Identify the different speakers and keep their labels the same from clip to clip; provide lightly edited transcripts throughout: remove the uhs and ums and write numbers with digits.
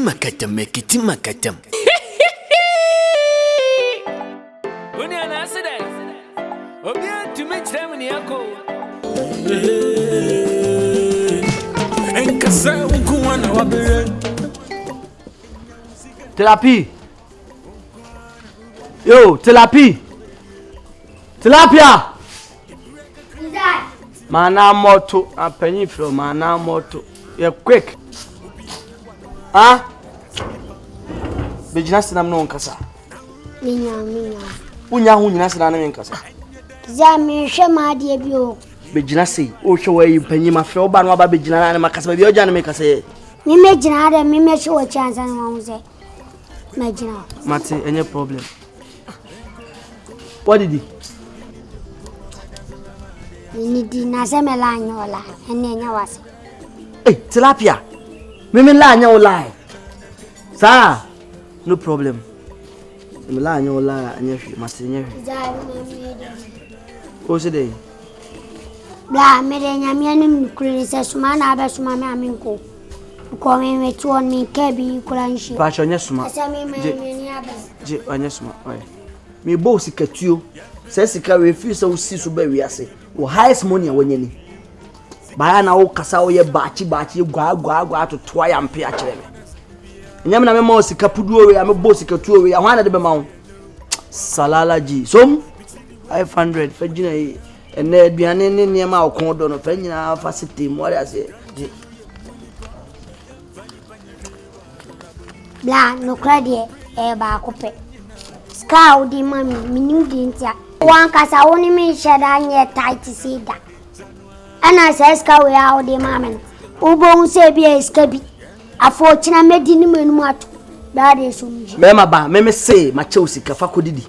Speaker 1: makatam.
Speaker 2: When an accident, obey to make them in the echo. And Cassa Ukuana Waber
Speaker 3: Therapy. Yo, tilapia. Mana moto, a penny from mana moto. You're quick. Ah? Business nam no nkasa.
Speaker 4: Minya.
Speaker 3: Unya hu nyina sena na nkasa.
Speaker 4: Za me hwe ma de bi o.
Speaker 3: Business o hwe wa yi penyi ma fe oba no aba business na makasa bi oja na me kasa ye.
Speaker 4: Me megina da me me hwe o chance na wo ze. Megina.
Speaker 3: Mate, any problem. What did he?
Speaker 4: Ni di na se me la nyola, ene nya wase.
Speaker 3: Hey, tilapia. Me la nyola. Sa, no problem. Me la nyola anya hwe, mate nya hwe.
Speaker 4: Za me de.
Speaker 3: O se dey.
Speaker 4: Bla me de nya me anim kure se suma na ba suma me aminko. Ko me tu on mi kebi kula nshi.
Speaker 3: Pa cho nya suma.
Speaker 4: Asa me ni aba.
Speaker 3: Je anya suma. Oi. Me bo sikatuo. Se sika we fi so si so ba wi ase. Wo highest money awanyani. Baya na wo kasa wo ye baachi gwa to toa ya mpe a kire me. Nyam na me ma sika puduo we ya me bo sikatuo we ya hwana de be ma wo. Salala ji. Som 500 fa gina yi. Ene aduane ne niam a okon do no fa nyina fa sete mo ari ase. Je.
Speaker 4: Bla no krade e ba kope. Ska odi mami minim di ntia. Wan kasa woni mi sheda nye tight sida. Ana se ska we a odi mami. Ubo unse bi ska bi. Afo china medi ni menu atu. Da de so mi.
Speaker 3: Me say ma Chelsea ka fa kodidi.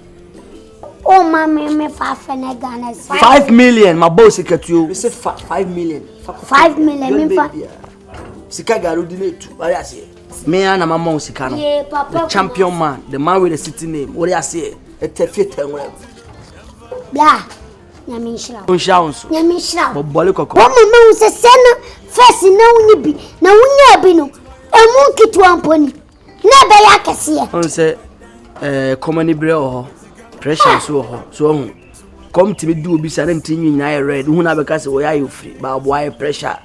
Speaker 4: Oh mami me fa fene Ghana.
Speaker 3: 5 million ma boss sikatuo. We say 5 million.
Speaker 4: 5 million me fa.
Speaker 3: Sika garu di letu. Ari ase. Me and my mom Sikano,
Speaker 4: yeah, Papa,
Speaker 3: the champion man, the man with the city name. What do I say? A fit and well.
Speaker 4: Blah, Yamishra. Yamishra.
Speaker 3: But Bollycock.
Speaker 4: Mama was a sena, first no nibi, na unya bino, a monkey to one pony. Never yakasia.
Speaker 3: On say, common braille pressure so come to me do be serenity in I read, who never cast away you free, but why pressure?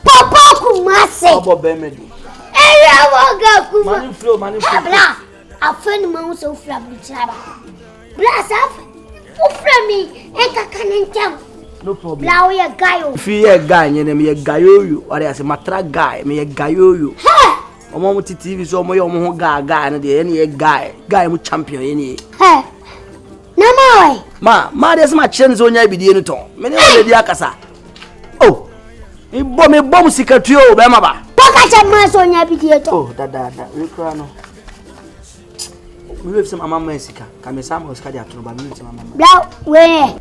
Speaker 4: Papa Kumasi.
Speaker 3: Papa Bemedi.
Speaker 4: Money flow. Blah, I found my so flabby. Blah, for me, and can tell.
Speaker 3: No problem.
Speaker 4: Blah, we a guy.
Speaker 3: If you a guy, me a guy, you or as a matra guy, me a guy, you. A moment TV so my own guy, and the any guy with champion any.
Speaker 4: Hey, no more.
Speaker 3: Ma, there's my chance on your video. Many of the Akasa. Oh, you bomb a bomb secret to you, Bamaba.
Speaker 4: Oh,
Speaker 3: that we cry no. We have some mama Mexica. Can be some Oscar to Mama.
Speaker 4: Blah, where?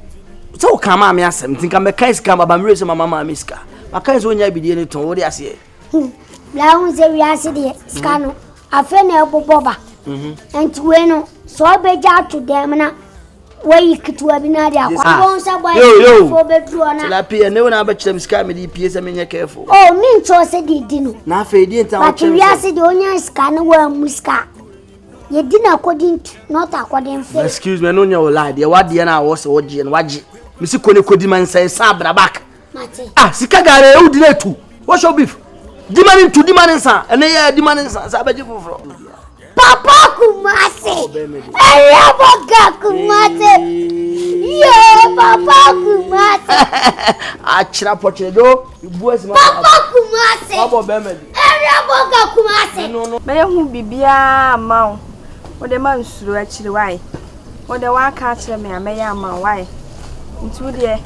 Speaker 3: So come on, me ask him. Think I'm a case come about raising my mama Miska. My case when you be the to what I say.
Speaker 4: Blah, say we are city, Scano. I feel elbow boba. And to win, so I beg out to them now. Where you could have been at
Speaker 3: yo, 4 bedroom. Tilapia, no one about them scam me PS. I mean, careful.
Speaker 4: Oh, mean so said he didn't.
Speaker 3: Now, Fadian,
Speaker 4: but curiosity only scan where Muska. You didn't according to, not according to.
Speaker 3: Excuse me, no, your lie. The what the I was OG and Waji. Mr. Kodiman says, Sabra back. Ah, Sikagare, who did it too? What's your beef? Demanding to demand, sir, and they are demanding, sir.
Speaker 4: Papa Kumasi. Kumasi. Yeah, Papa Kumasi.
Speaker 3: Achira pochedo, you boys
Speaker 4: Papa Kumasi.
Speaker 3: Papa Bemedi.
Speaker 4: Kumasi.
Speaker 5: No. Me hu bibia ma wo de man suru achiri why? Wo de wa ka achire me ameya ma why? Ntu de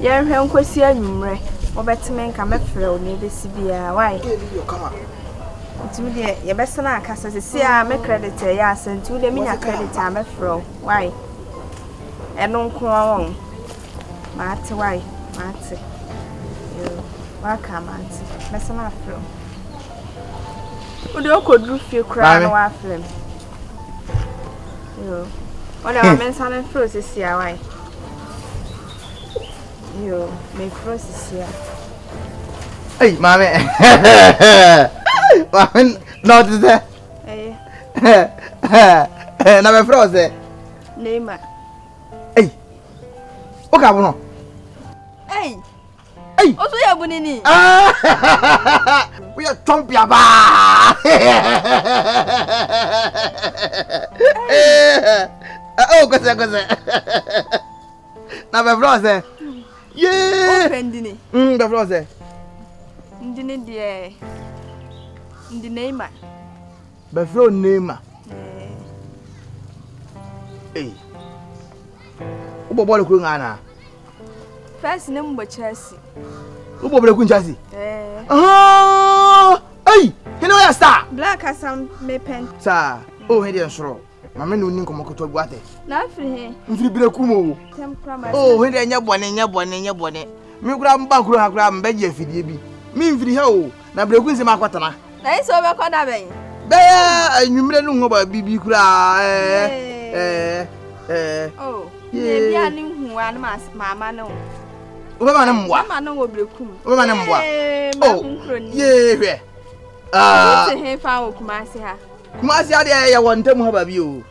Speaker 5: ye hwe nkosi anwumre. Wo betime nka mefre o ne besi bia why? Ntu de ye besana akasa sesi a me credit ya asentu de minya credit a mefre why? Eno nko won. Maate why? Maate. Yo, wa ka maate. Besana afro. Ode okodru fie kra na wa film. Yo. Ode wa mensana fro sisi a why? Yo, me fro sisi a.
Speaker 6: Hey, mame.
Speaker 1: No, this is na me fro say.
Speaker 5: Neymar.
Speaker 1: Hey. O ka bono.
Speaker 5: Hey.
Speaker 1: Hey.
Speaker 5: O so ya bunini.
Speaker 1: We are tompia ba. Oh, go say. Na me fro say. Yeah.
Speaker 5: O pendini.
Speaker 1: Me fro say.
Speaker 5: Ndini die. Ndi Neymar.
Speaker 1: Me fro Neymar. Hey. Ubo bole ku ngana.
Speaker 5: First name bo Chelsea.
Speaker 1: Ubo bole ku Chelsea. Hey, you know your star.
Speaker 5: Black as some me pen.
Speaker 1: Sir. Oh, he dey nsoro. Mama no nin komo koto buate.
Speaker 5: Na free he.
Speaker 1: Mfiri bire ku mo.
Speaker 5: Temperament.
Speaker 1: Oh, he dey nya bone. Me kura mba kuro ha kura mba je afidie bi. Me mfiri he o. Na bire ku nsema akwatana.
Speaker 5: Na iso be koda ben.
Speaker 1: Be anwumre no ho ba bibi kura
Speaker 5: Oh. Ye bia ni hu an mama no.
Speaker 1: Oba ma na mwa.
Speaker 5: Mama no wo brekum.
Speaker 1: Oba ma na mwa.
Speaker 5: Oh.
Speaker 1: Ye hwe.
Speaker 5: He fa wo Kumasi ha.
Speaker 1: Kumasi ade ya wontem ha ba bi o.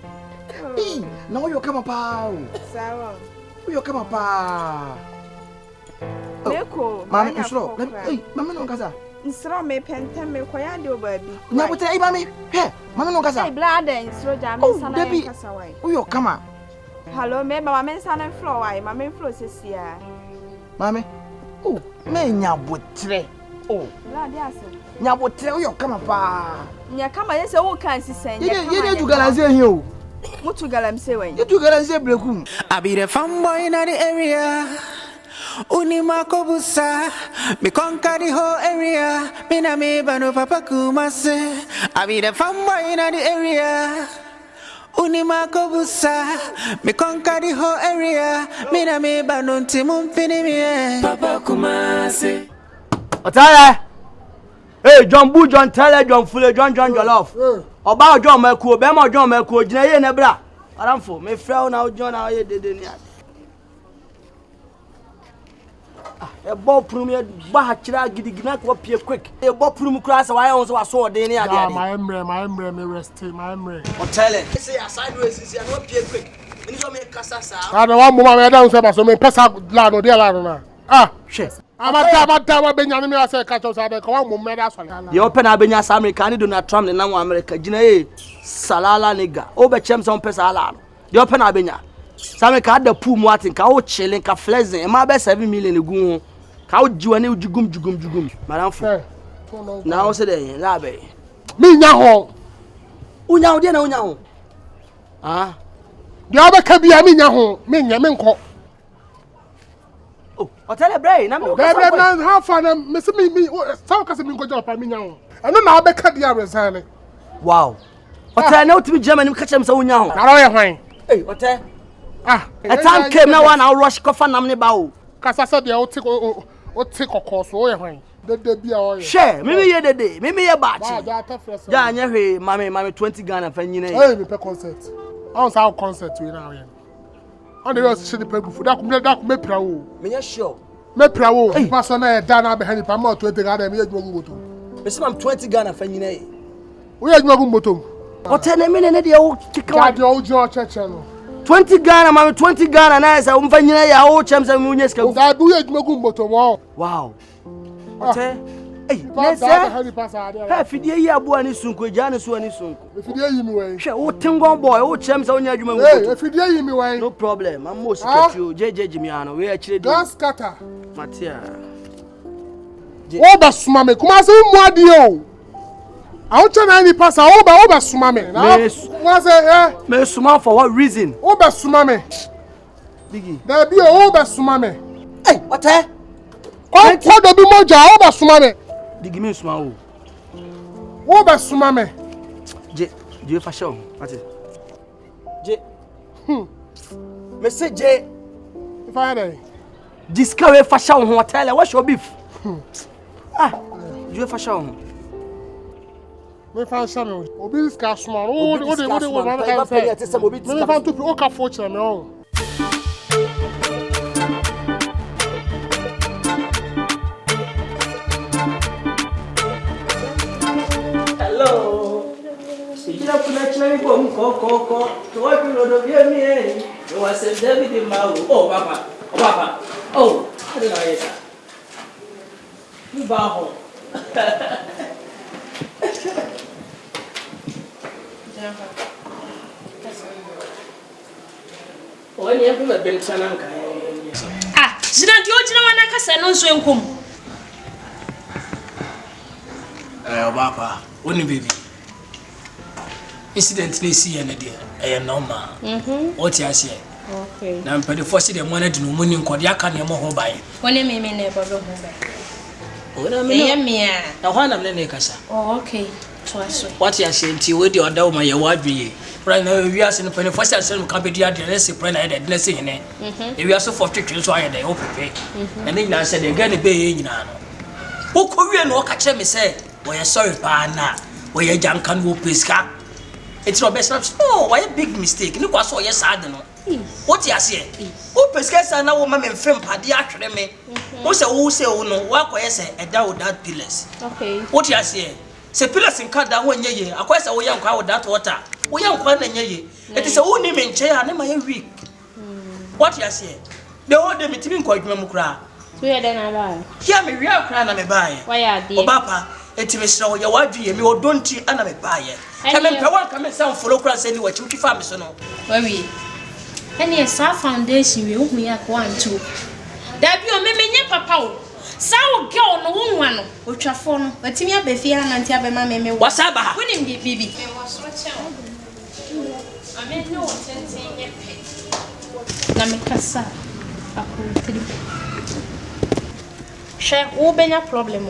Speaker 1: Na wo yo kama pa o.
Speaker 5: Sawa.
Speaker 1: Wo yo kama pa.
Speaker 5: Meko.
Speaker 1: Mama nsoro. Mama no kasa.
Speaker 5: Nsoro me pentem me koya de obabi.
Speaker 1: Nya bote ai mama. He, mama no kasa.
Speaker 5: Hey, blada nsoro ja me sana kasa wai.
Speaker 1: Wo yo kama.
Speaker 5: Hello, me mama me sana floor wai. Mama floor sesia.
Speaker 1: Mama. Oh, me nya botre. Oh,
Speaker 5: blada ase.
Speaker 1: Nya botre wo yo kama pa.
Speaker 5: Nya kama yese wo kan sisen.
Speaker 1: Ye tu galanze hi o.
Speaker 5: Mutu galamse wai.
Speaker 1: Ye tu galanze brekum.
Speaker 2: I be the fanboy in the area. Unima kobusa, me conquer the whole area. Me na me bano papa Kumasi. I be the fanboy in the area. Unima kobusa, me conquer the whole area. Me na me bano timum fini me papa Kumasi.
Speaker 3: Oteele. Hey, John Bu, John Tele, John Fule, John Jollof. Oba John Meku, be mo John Meku, jina ye ne bra. Aramfo, me frɛ na John na ye dede ni ade. E bo prum ye ba ha kira gidigina ko pie quick. E bo prum kura sa wa ye won so aso ode ni ade ade.
Speaker 6: My emre me rest my emre.
Speaker 3: Oteele. Say aside we sisi and what pie quick. Ni so me kasa sa.
Speaker 6: Ah, the one moment me down say ba so me pesa la no dey la no na. Ah,
Speaker 3: Hwe.
Speaker 6: amata wa benyane me ase ka cho sa de ko one moment da so.
Speaker 3: Ye open abenya sa America ni Donald Trump ni na wa America gina ye salala nigga. O be chem some pesa ala. Ye open abenya. Sa America da pool mu atin ka o chilling ka flexing. E ma be 7 million egu ho. Ka o jiwane o jugum. Madam fo. Na o se de na be.
Speaker 6: Me nya ho.
Speaker 3: Unya o de na unya ho. Ah.
Speaker 6: Dia obeka bia me nya ho. Me nya me nko.
Speaker 3: Oh, Oteele bray na me.
Speaker 6: Bebe na how far na me se me so ka se me nko job me nya ho. Eno na obeka dia resign.
Speaker 3: Wow. Oteele na utimi Germany ka chem sa unya ho.
Speaker 6: Na ro ye hwan.
Speaker 3: Hey, Oteele.
Speaker 6: Ah,
Speaker 3: A time came now one rush kofa nam ne ba o.
Speaker 6: Kasa se dia o ti kokko so ye hwan. De bia o ye.
Speaker 3: Share, me ye dede, me ye
Speaker 6: Ba
Speaker 3: bachi.
Speaker 6: ja ta fresh.
Speaker 3: Ja anya hwe mame 20 Ghana fa nyina.
Speaker 6: Hey, me pe concert. On sa concert we na we. On the rest she the pe gufu. Da ku me pra wo.
Speaker 3: Me ye sure.
Speaker 6: Me pra wo. Pastor na e da na be hani pa ma 20 Ghana me ye dwuma gu moto.
Speaker 3: Me say am 20 Ghana fa nyina.
Speaker 6: We ye dwuma gu moto.
Speaker 3: Oteele me ne de o kika
Speaker 6: Ka
Speaker 3: wa.
Speaker 6: de o jo church no.
Speaker 3: 20 Ghana mame 20 Ghana na say umfa nyina ya o chem say me unya ska.
Speaker 6: Da bu ye dwuma gu moto mo.
Speaker 3: Wow. Oteele. Hey,
Speaker 6: Pa
Speaker 3: let's
Speaker 6: da
Speaker 3: say.
Speaker 6: hani pasa ade.
Speaker 3: Ha fidie yi abu ani sunko, ja ne so ani sunko.
Speaker 6: If you yi mi we.
Speaker 3: Hwe o tingon boy, o chem say unya adwuma
Speaker 6: Hey,
Speaker 3: mu.
Speaker 6: if you yi mi we.
Speaker 3: No problem. I'm most secure. JJ Jimiano, we actually do.
Speaker 6: Don't scatter.
Speaker 3: Matia.
Speaker 6: O ba suma me. Kuma se mu ade o. A o cha na ni pasa o ba suma me. Na wa say
Speaker 3: Me suma for what reason?
Speaker 6: o ba suma me.
Speaker 3: Biggie.
Speaker 6: Da bi o ba suma me.
Speaker 3: Hey, Oteele.
Speaker 6: Ko do bi moja o ba suma me.
Speaker 3: Biggie me suma o.
Speaker 6: O ba suma me.
Speaker 3: Je fa show. Mate. Je. Me say je.
Speaker 6: If I dey.
Speaker 3: Discover fa show ho Oteele. What's your beef? Ah. Je fa show.
Speaker 6: Me fan shame obi ska small o de
Speaker 3: Me
Speaker 6: fan to o ka fo chere me o.
Speaker 3: Hello.
Speaker 7: kuna chini bom koko to wa kulo bia mi e wa se David ma oh papa oh ada na yesa mi ba ho Oni ya kuma ben sanan ka
Speaker 8: Zina ndio jina wana kasa no nso enkom.
Speaker 7: Papa, oni baby. Incident ni si ene de normal. What you say?
Speaker 8: Okay.
Speaker 7: Na mpede force de mo na de no muni nkode aka ne mo ho bae.
Speaker 8: Woni me na ebo ho bae.
Speaker 7: Ona me.
Speaker 8: Eya me a.
Speaker 7: Na ho na me na kasa.
Speaker 8: Oh, okay. So.
Speaker 7: What you say nti we de oda ma ye wadwe. Right now we are seeing pen force say mo ka be dia de na say plan na de na say hene. We are so for twetwe so aye de o pepe. Na ne nyina say de ga ne be ye nyina no. Wo ko wie no ka kire me say we are sorry pa na. We are jankan wo peska. It's not best. Oh, why a big mistake? You was so yes, I don't know. What you say? Who pescas are now woman and film party actually me? What's a who say, oh no, what I say, a doubt that pillars.
Speaker 8: Okay.
Speaker 7: What you say? Say pillars in cut down 1 year. I quite a young crowd that water. We young one and ye. It is a own name in chair and my week. What you say? The old them meeting quite memocra.
Speaker 8: Where then I buy?
Speaker 7: Hear me, real crown and me buy.
Speaker 8: Why are they?
Speaker 7: Papa, it is so your wife, you don't you and I buy it. Come and power come and sound for local say what you farm so no.
Speaker 8: Where we? Any a foundation we hook me up 1 2. That be me papa. Sao girl no one which are phone, but me be fear and tia be my me.
Speaker 7: What's up?
Speaker 8: When him be baby. I mean no attention yet. Na me kasa. Akutiri. Share wo benya problem.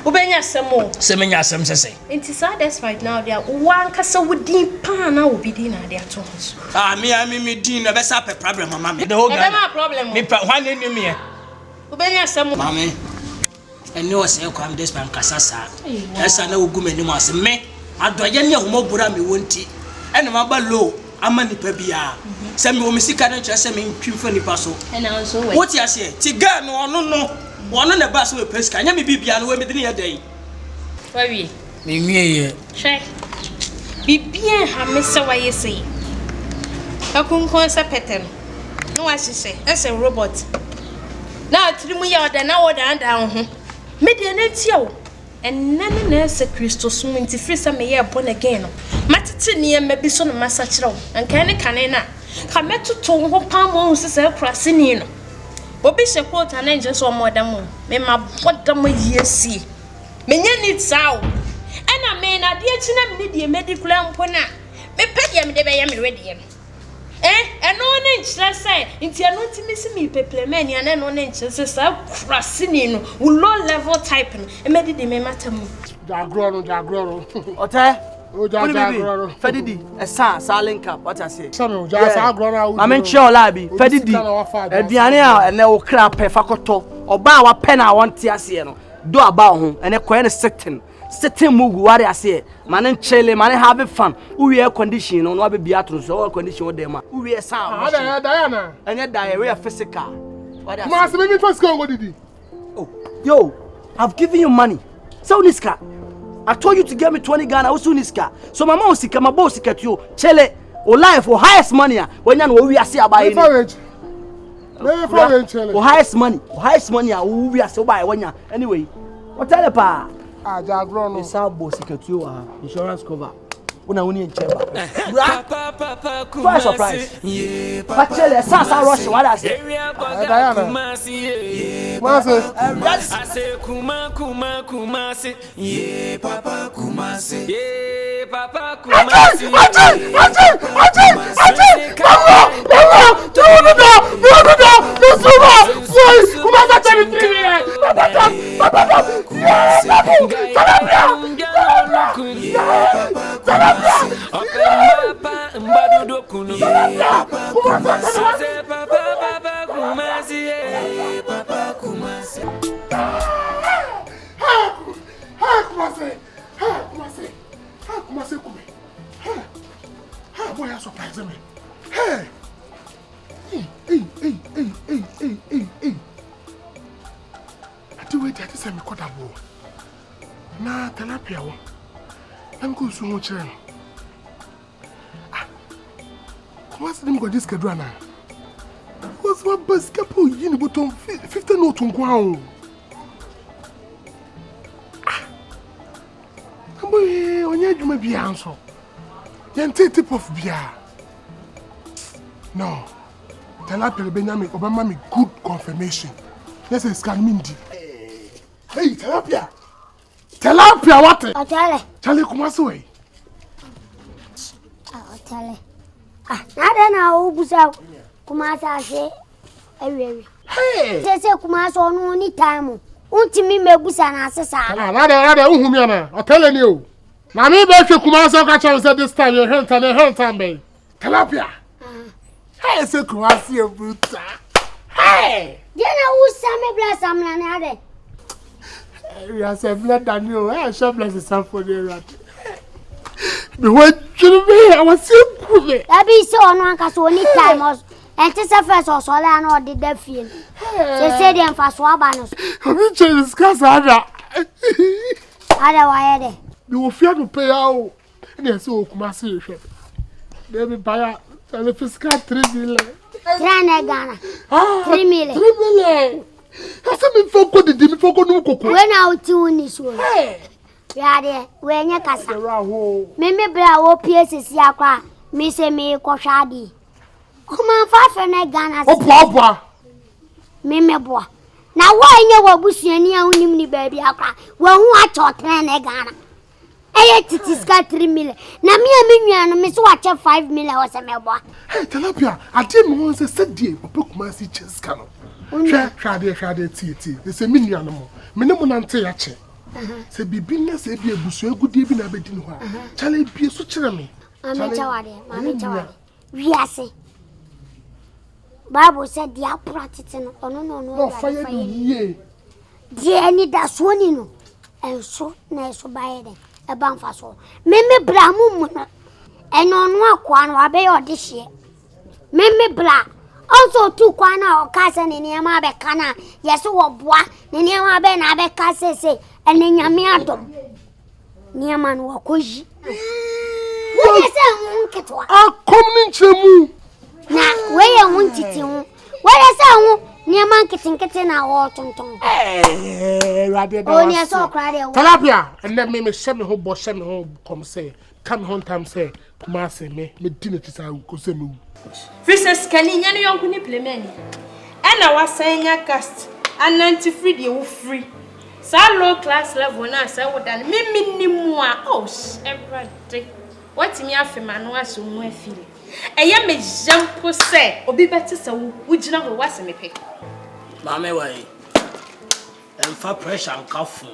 Speaker 8: Ubenya semo.
Speaker 7: Semenya sem sese.
Speaker 8: Inti sa despite now there one kasa wudin pa na obidi na there to us.
Speaker 7: Me din na be sa pe problem mama me. The whole guy.
Speaker 8: No problem.
Speaker 7: Me pa one ni me.
Speaker 8: Ubenya semo.
Speaker 7: Mama. Eni o se kwam this pan kasa sa. Esa na ogu mani mo ase me. Adoye ne homobura me wonti. Ene ma ba low ama nipa bia. Se me o me sika na nche se me ntwimfa nipa so.
Speaker 8: And also wait.
Speaker 7: What you say? Ti ga no no. One on the bus with pesca, and me be an way within a day.
Speaker 8: Where we?
Speaker 7: Me,
Speaker 8: Check. Be bien, I miss what you say. I couldn't call us a pattern. No, I should say, as a robot. Now, 3 years, then I would down. Medianate you. And none else a crystal swimming to free some year upon again. Matitini and maybe son of Massachro, and canna. Come to two palm moons as a crossing in. Obi se quote an angel so more than one. Me ma bottom year see. Me need sow. And I mean, I dear China need the medical ampona. Me pet yam de bayam ready. And no inch, let's say, into your not missing me, people, many and no inches, so crossing in, low level typing, and made the matter.
Speaker 6: Jagrono.
Speaker 3: Ote.
Speaker 6: Oh, Jagrono.
Speaker 3: Fedidi, a sa link up, what I say.
Speaker 6: Samuel, Jagrono.
Speaker 3: I mean, sure, Labby, Fedidi, and Diana, and no crap, a facoto, or bow a pen. I want Tiasiano. Do about him, and a coin sitting move, what I say. Man and Chile, man, having fun. We are condition on what be at so condition with them. We are sound.
Speaker 6: Diana,
Speaker 3: and yet diarrhea physical. What I
Speaker 6: must be first go, what did he?
Speaker 3: Oh, yo, I've given you money. So, Niska, I told you to give me 20 Ghana, also Niska. So, my mom, my boss, at you, Chile, or life, or highest money, when you know we are see about it. Or highest money, we are so by 1 year. Anyway, what tell pa?
Speaker 6: Jagrono.
Speaker 3: It's our boss, insurance cover. When I only in chamber. Quite surprise. But tell us, Sasa Rush, what I say.
Speaker 2: I say, Kumasi. Yeah, Papa Kumasi. Yeah, Papa Kumasi.
Speaker 6: Boy, you surprised me. Hey. I do wait to say me caught a boy. Na tilapia wo. I'm going to watch him. What's the name of this Kadrana? What's what bus couple in bottom 50 notes on ground? Boy, on your may be answer. You're tip of beer. No. Tilapia Benjamin Obama me good confirmation. Yes, it's Mindy. Hey, Tilapia. Tilapia, what?
Speaker 4: Oteele.
Speaker 6: Charlie Kumasi.
Speaker 4: Oteele. Nada na ubusa Kumasi ase ewe.
Speaker 6: Hey.
Speaker 4: Say Kumasi onu ni time. Untimi mebusa na asesa.
Speaker 6: Nada, uhumi ana. Oteele ni o. Na me be hwe Kumasi ka cha say this time you hent be. Tilapia. Hey, say Kumasi obuta. Hey.
Speaker 4: Dena usa me bless am na ade.
Speaker 6: We are saying blood than you. I shall bless the sun for the rat. The word should be, I was simple.
Speaker 4: That be so on so any time was and to surface or solar and all the deaf field. They said them for swabanos.
Speaker 6: I'm not trying to discuss other.
Speaker 4: Otherwise,
Speaker 6: You will fear to pay out. And yes, so Kumasi. They will buy a fiscal 3 million.
Speaker 4: 3 Ghana. 3 million.
Speaker 6: 3 million. I said, me for good, me for good, no cocoa.
Speaker 4: When I tune this one. We are there. When you casa. Meme bra wo PS yakwa. Me say me ko shadi. Come on 5 Ghana.
Speaker 6: Oh, papa.
Speaker 4: Meme boa. Na why nye wo busuani a unim ni baby akwa. Wo hu a cho 3 Ghana. Eye titiska 3 million. Na me amenua no me so wa che 5 million wo se me boa.
Speaker 6: Hey, Tilapia, I did me once said die, Kumasi chess cano. Shade tea. They say mini animal. Minimum ante yache. Say bibina say be a busu good day na bedin ho. Chale be so chire me.
Speaker 4: Mama chawade. We are say. Bible said the apprentice no
Speaker 6: No fire ye.
Speaker 4: Die ni da so ni no. Enso na eso baye de. E ban fa so. Meme bra mu no. Eno no akwa no abe yo de hye. Meme bra also tu kwana o kase ne niam abe kana yeso wo boa ne niam abe na abe kase se ene nyame adom niam an wo koji wo se hu nketwa
Speaker 6: Akom ni nchemu
Speaker 4: na we ye hu ntiti hu wo se hu niam nketinkete na wo tonton
Speaker 6: rade da
Speaker 4: oni so kra de wo
Speaker 6: Tilapia and let me share me ho come say come home time say Kumasi me dinner tisa ko se me
Speaker 8: Princess Kani nyane yonku ni plemeni. Ena wasanya cast ananti free de wo free. Sa low class level na say wodan me nimu a everyday. What me afema no aso mu afili. Eye me jampo say obi beti say wo gina ho wase me pe.
Speaker 7: Mama wai. Emfa pressure nkafu.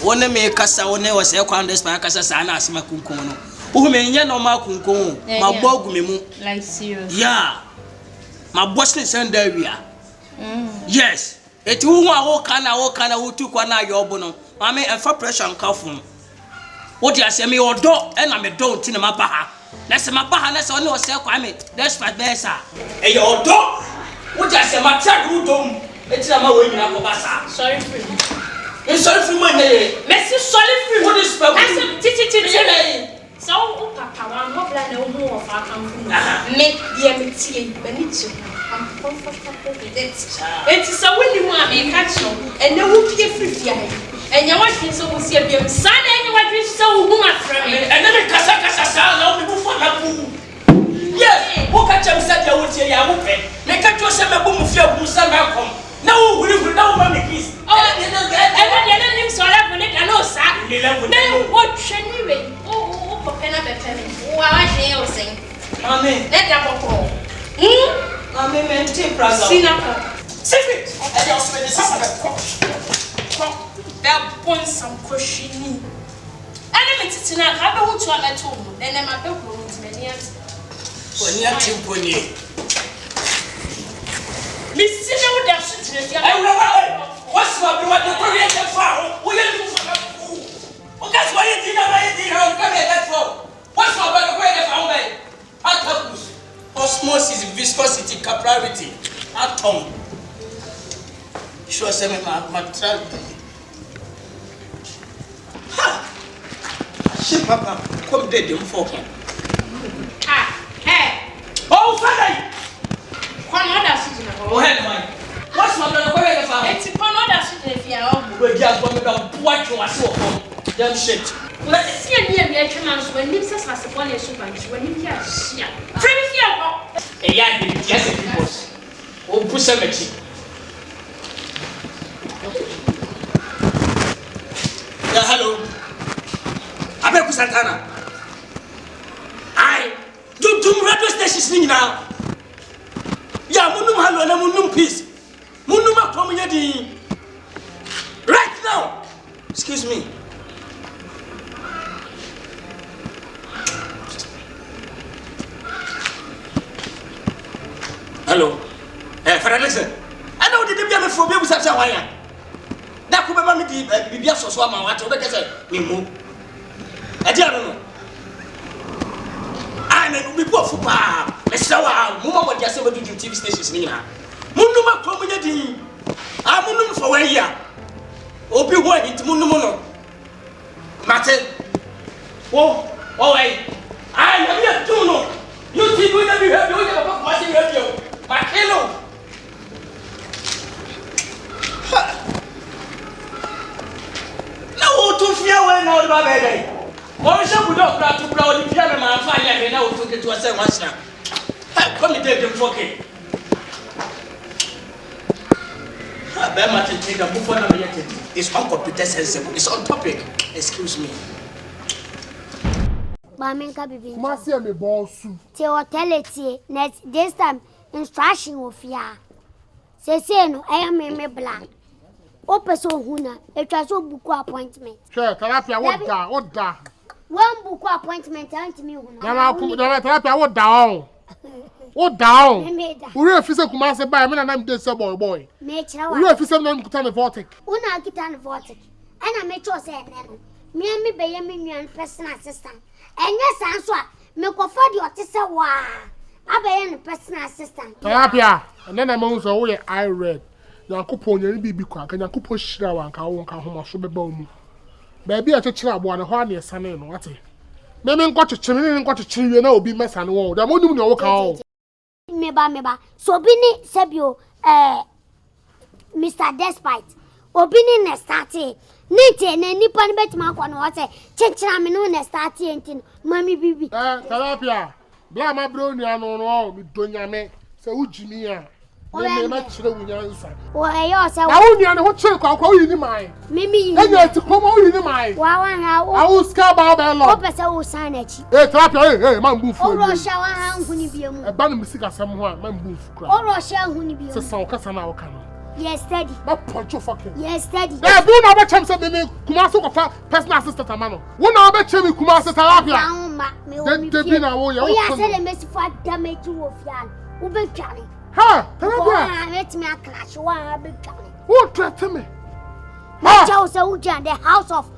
Speaker 7: Wone me kasa wone wase kwan this man kasa sa na asema kunkun no. Who me nye no ma kunkun ma bogu me mu.
Speaker 8: Like serious.
Speaker 7: Yeah. My boss is send there we are. Yes. It who wo kana wo tu kwa na yobo no. Mama emfa pressure nkafu. What you say me odo e na me do nti na maba ha. Na se maba ha na se one wase kwa me. That's my best. E your odo. What you say ma tia do dom. E ti na ma wo nyina ko basa.
Speaker 8: Sorry free.
Speaker 7: You sorry free money.
Speaker 8: Merci sorry free.
Speaker 7: What is problem?
Speaker 8: I said so papa wa mo bla na wo ho fa kan fu. Me dia me tie bani chi. I'm comfortable with it. It is a winning one me catch you. And no wo pie free fia. And you want so wo see biem. San and you want so wo ma fra me.
Speaker 7: And then kasa sa na wo bu fa na bu. Yes, wo catch am say dia wo tie ya wo pe. Me catch you say me bu mu fia bu sa na kom. Na wo wuri na wo ma me kiss.
Speaker 8: Oh, and then him so la bonnet and no sa. No, what anyway. Pena bepeme. Wa je o sen.
Speaker 7: Amen.
Speaker 8: Let them go.
Speaker 7: Amen, men take prazo.
Speaker 8: Sinako.
Speaker 7: Secret. I just spend this
Speaker 8: Come. That pon some koshini. Enemy titina ka be hu to ameto mu. Then em abe kuro ntmeni ati.
Speaker 7: Oni ati mponi.
Speaker 8: Mi sine wo da so tire dia.
Speaker 7: What's my be what the Korean fa? Wo ye lu fa. That's why you did not come here that for. What's my brother going to found by? Atoms. Osmosis, viscosity, capillarity. Atom. Sure, send me my trial. Ha! Shit, Papa, come dead, you fucking.
Speaker 8: Hey!
Speaker 7: Oh, Father!
Speaker 8: One other sitting at home.
Speaker 7: What's my brother? Where the father?
Speaker 8: It's one other sitting if you are.
Speaker 7: We're just going to watch you as well. Damn shit.
Speaker 8: Let's see a near me when Nixon has a one issue when you hear shit. Pretty fear.
Speaker 7: Yeah, yes, it was. Oh, Pusameti. Yeah, hello. Abeku Santana. I do radio station now. Yeah, Munum Halo and Munum Peace. Munuma community. Right now. Excuse me. Hello. Father, listen. I know the baby for baby such a wire. That could be my baby so swam my water. What can I move? I don't know. I know we go for power. Mr. Mumma, what just over to TV stations near. Munuma community. I'm Munum for 1 year. Obi one into Munumono. Matter. Oh, I never do know. You see, we never have you about watching radio. Hello. No, to fear when all my baby. Or shall we not grab to grow the piano and fire and now took it to a second once now. Come and take them for it. I better take a book for them yet. It's on computer sensible. It's on topic. Excuse me.
Speaker 4: Mamenka bibi.
Speaker 6: Kumasi me boss.
Speaker 4: Te Oteele next this time instruction of ya. Say no, I am me black. Opeso huna, it was so book appointment.
Speaker 6: Sure, Talapia what da.
Speaker 4: One book appointment and me huna.
Speaker 6: Now Talapia what down. What down? We refuse Kumasi by me and I'm this boy.
Speaker 4: Nature.
Speaker 6: We refuse them to tell the vortex.
Speaker 4: Una kitan vortex. And I make sure say me and me be me and personal assistant. And yes, answer me go for the otisa wa. I be personal assistant.
Speaker 6: Talapia, and then I'm also way I read. Yankopon yɛn bibi kwa ka Yankopon hyira wa nka wo nka homa so beba mu baabi a kyekira abo na ho na esane no wate me nkɔ kyekire wie na obi mesane wo da monum ne wo ka wo
Speaker 4: meba so bi ni sebio Mr. Despite obi ni na start ni te na nipa ne betima akɔ no wate kyekira me no na start entin mami bibi
Speaker 6: Talapia bla ma bro ni anu no mi donyame se ujimi a me chire wunyansa
Speaker 4: wo eyo se
Speaker 6: na wo nua ne ho chire kwa yi ni mai
Speaker 4: mimi yi
Speaker 6: enya ti komo yi ni mai
Speaker 4: wa ha wo
Speaker 6: awu ska ba be lo
Speaker 4: o pese wo san achi
Speaker 6: Talapia man bu fu
Speaker 4: o ro sha wa ha nhuni bi mu
Speaker 6: e ba no misika sam ho a man bu fu kra
Speaker 4: o ro sha nhuni bi mu
Speaker 6: se sa o kasa na o ka no
Speaker 4: yes steady
Speaker 6: ba poncho fucking
Speaker 4: yes steady
Speaker 6: na bu na ba chem se me Kumasi ko fa personal assistant amano wo na ba chem Kumasi Talapia
Speaker 4: me o mi
Speaker 6: de bi na wo
Speaker 4: o ya se le mesi fa damage wo fian wo be tware
Speaker 6: ha Talapia
Speaker 4: let me clash one big tware
Speaker 6: who threaten me
Speaker 4: ha Joe say who the house of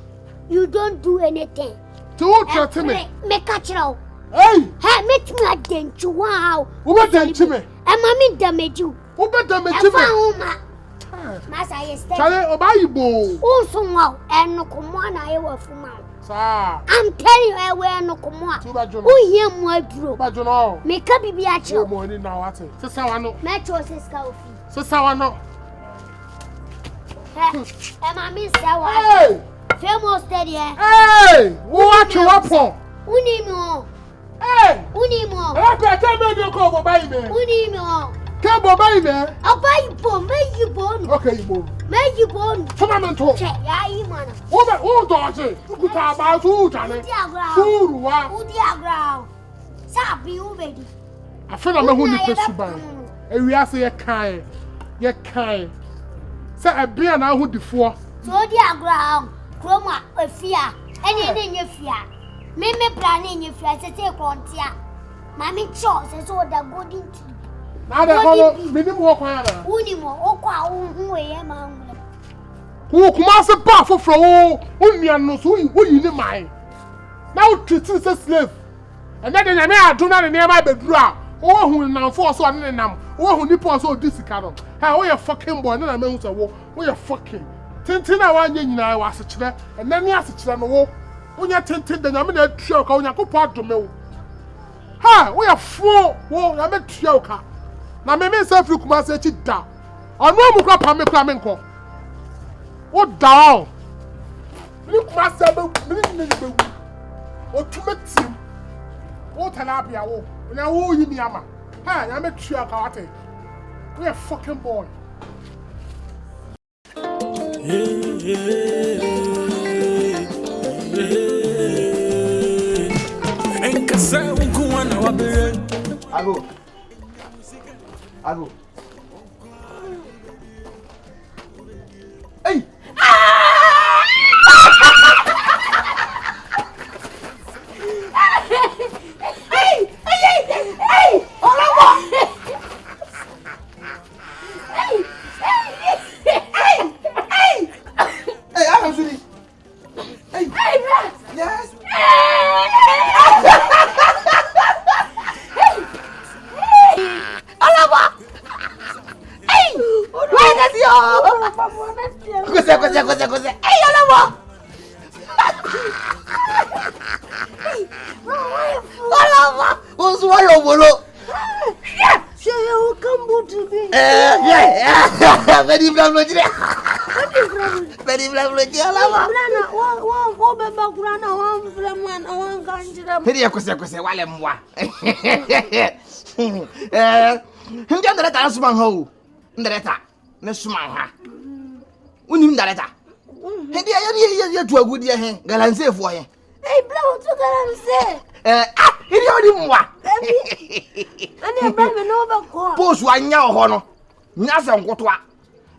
Speaker 4: you don't do anything
Speaker 6: to who threaten me
Speaker 4: me catch you
Speaker 6: hey
Speaker 4: make me a dent you wow
Speaker 6: who be dent me
Speaker 4: e mami damage you
Speaker 6: who be damage
Speaker 4: me
Speaker 6: me
Speaker 4: Masa yesterday
Speaker 6: Chale obayibo
Speaker 4: who so wow and no come on I wa fuma
Speaker 6: sir
Speaker 4: I'm telling you where no come on who hear mo aduro
Speaker 6: ba jono
Speaker 4: me ka bibi a che
Speaker 6: o mo ni na wate sisa wa no
Speaker 4: metro siska ofi
Speaker 6: sisa wa no
Speaker 4: e mami se wa
Speaker 6: hey
Speaker 4: famous steady
Speaker 6: hey wo wa che wa po
Speaker 4: uni mi o
Speaker 6: hey
Speaker 4: uni mo
Speaker 6: e pe te me de ko bayi me
Speaker 4: uni mi o
Speaker 6: ke bo bayi me
Speaker 4: abayibo meyibo
Speaker 6: okay ibo
Speaker 4: meyibo
Speaker 6: fundamental
Speaker 4: che ya yi mana
Speaker 6: wo be wo do je kuta ba su tane suru wa
Speaker 4: udi agra sabi ubedi
Speaker 6: afena me hu ni pesuban ewiase ye kan se ebia na hu difo
Speaker 4: so udi agra kroma afia ene nye fia me plan nye fia se kontia mami cho se so da golden tree
Speaker 6: na da ko minim wo kwa na
Speaker 4: uni mo okwa hu ye ma hu
Speaker 6: wo Kumasi ba foforo wo unua no so wo yi ni mai na wo treat se slave and then na me aduna ne ne ma beduru a wo hu na fo so ne nam wo hu nipo so disika no ha wo ye fucking boy na me hu so wo ye fucking tintin na wa nya nyina wa se kire and then ni ase kire no wo Unya tintin the Yamina Tioka, Unya Copa to me. Ha, we are four, Yamina Tioka. Now, me myself, you come say it down. I know Muka Pamiko. What down? Look, myself, or to meet him. What an happy hour. When I owe you, Yama. Ha, Yamina Tioka. We are fucking boy.
Speaker 1: Ago. Hey! Cosa. Hey, Olavo! Olavo! What's why you bolo?
Speaker 4: Sure, you come to me.
Speaker 1: Yeah. Very blamable. Very blamable. Olavo. Hidi kose wale mwa. Hindi ndareta asuman ho. Ndareta. Na suman ha. Unim ndareta. Hindi ya tu agudi he. Galanse fo he.
Speaker 4: Hey, blow to galanse.
Speaker 1: Hindi odi mwa.
Speaker 4: Ani abame no ba ko.
Speaker 1: Post wa nya ho no. Nya se nkotwa.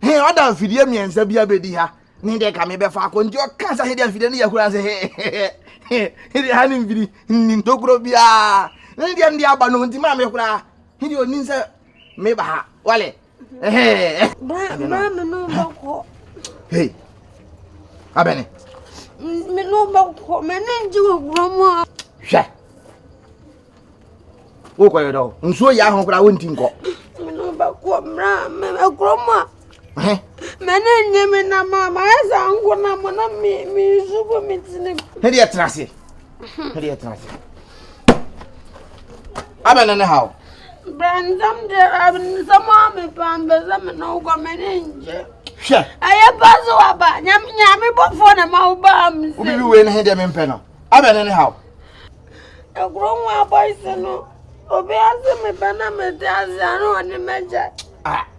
Speaker 1: He oda mfidie miensa bia bedi ha. Ni de ka me be fa ko nti o kan sa hedi mfidie ni yakura se he. Hindi ha ni mfidi ni ntokuro bia. Ndi ndi aba no nti ma me kura. Hindi oni se me ba ha. Wale.
Speaker 4: Ba no ba ko.
Speaker 1: Hey. Abene.
Speaker 4: Me no ba ko me nji wo gromo.
Speaker 1: Hwe. Wo ko yodo. Nsuo ya ho kura wonti nko.
Speaker 4: Me no ba ko mra me gromo.
Speaker 5: Me nje me na mama esa ngo na mo na mi zubo mitini.
Speaker 1: Hedi atrase. Abene ne hawo.
Speaker 5: Brandam de abin sama me pambe sama no go me nje.
Speaker 1: Hwe.
Speaker 5: Aye paso aba nyame bofo na ma uba am.
Speaker 1: Obi bi we ne hedi me mpe no. Abene ne hawo.
Speaker 5: Egro nwa boys no. Obi ase me bana me dazi anu oni meja.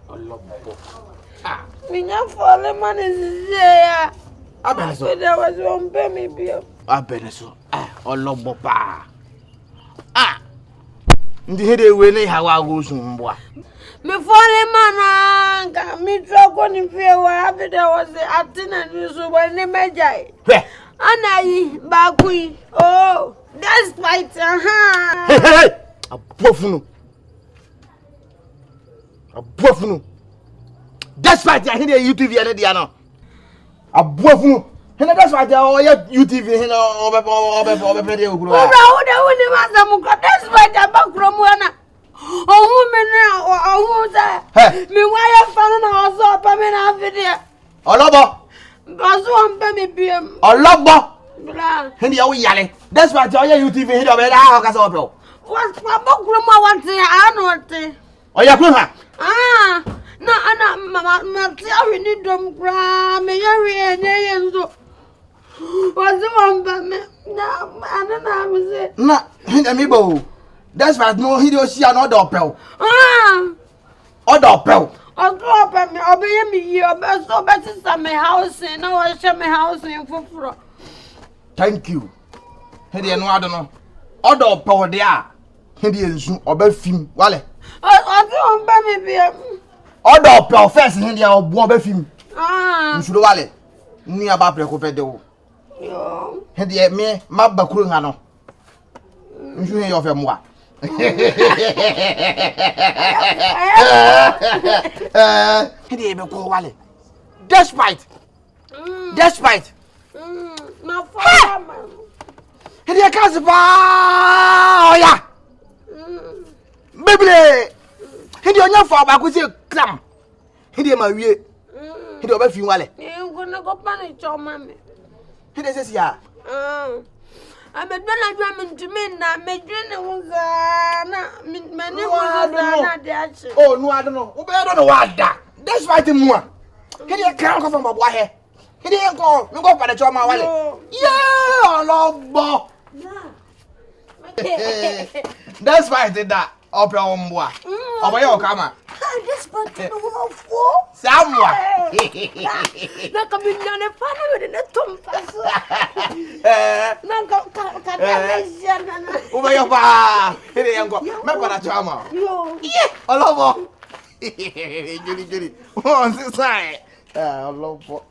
Speaker 1: Olobo.
Speaker 5: Minya fole man is ya.
Speaker 1: Abene so.
Speaker 5: There was one pay me bill.
Speaker 1: Abene so. Olobo pa. Ndi hede we ne hawa agusu mbwa.
Speaker 5: Me fole man ka mi troko ni fe wa abi there was atina ni so wa ni meja.
Speaker 1: Hwe.
Speaker 5: Anayi bakui. Oh, that's right.
Speaker 1: Hey. Abofunu. That's right. I hear YouTube and the ano. Abofunu. Hena that's right. Oh yeah, YouTube hena obe pede oguru.
Speaker 5: Ora woni mazamu ka that's right abakromu ana. Ohun me na ohun za. Mi wa ya fanu na ozo pa me na video.
Speaker 1: Olobo.
Speaker 5: Bazo ampe mi biem.
Speaker 1: Olobo.
Speaker 5: Bla.
Speaker 1: Hena ya wo yale. That's right. Oh yeah, YouTube hena obe da ka so obe.
Speaker 5: Was abakromu wanti anote.
Speaker 1: Oya kru ha.
Speaker 5: Na ana mama tia we ni dom kra me yari enye yenzo. Was ampe me na ana na me say.
Speaker 1: Na hena mi bo. That's right. No he do see another opel. Other opel.
Speaker 5: Ogo me obeye mi yi obe so beti sa me house na wa she me house in foforo.
Speaker 1: Thank you. Hede no ado no. Other opel there. Hede ensu obe fim wale.
Speaker 5: Ati on ba me bia.
Speaker 1: Other opel first hede obo obe fim. Nsu do wale. Ni aba preko pede wo.
Speaker 5: Yo.
Speaker 1: Hede me mabakuru nga no. Nsu he yo fe moa. Hede be ko wale. Despite.
Speaker 5: Ma fa ma.
Speaker 1: Hede ka pa. Oya. Bebele. Hede onya fa ba ko se kram. Hede ma wie. Hede oba fi wale.
Speaker 5: E go na go pa ni choma me.
Speaker 1: Hede se sia.
Speaker 5: I'm a drum to me now, make dinner was my name was
Speaker 1: Oh, no, I don't know. I don't know what that. That's why the more. Can you count from my boy? He didn't go. You go for the job, my wallet. Yeah, love. That's why I did that. Up your own boy. Over your camera.
Speaker 4: This button for
Speaker 1: Someone.
Speaker 5: That can be done a fun with a tomb.
Speaker 1: Over your bar. Here you go. Remember that drama. Yeah, I love Judy. What's inside? I love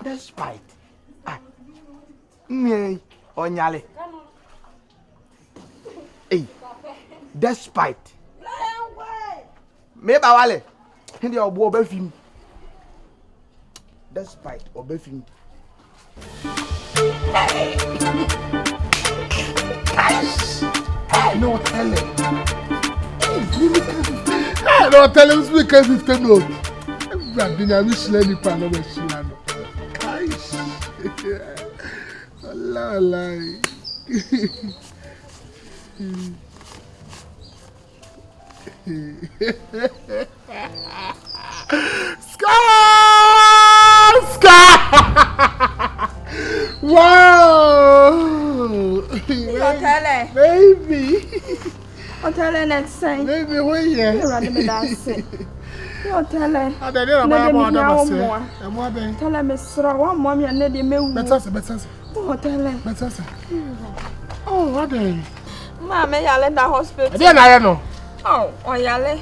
Speaker 1: despite. Me, Onyale. Hey, despite. Me bawale. Hindi obo obefim. Despite obefim.
Speaker 6: No tell him. No tell him speak as if they know. Radina Michelin pan over Shilano. Allah. Scar! Wow!
Speaker 5: Oteele.
Speaker 6: Baby!
Speaker 5: Oteele next time.
Speaker 6: Baby, where you at?
Speaker 5: You're me that's it. Oteele.
Speaker 6: I don't know about that.
Speaker 5: Tell me, sir, one mommy and Neddy me.
Speaker 6: Better.
Speaker 5: Oteele.
Speaker 6: Oh, what then?
Speaker 5: Mamma, I let the hospital.
Speaker 6: Then I know.
Speaker 5: Oh, Oyale.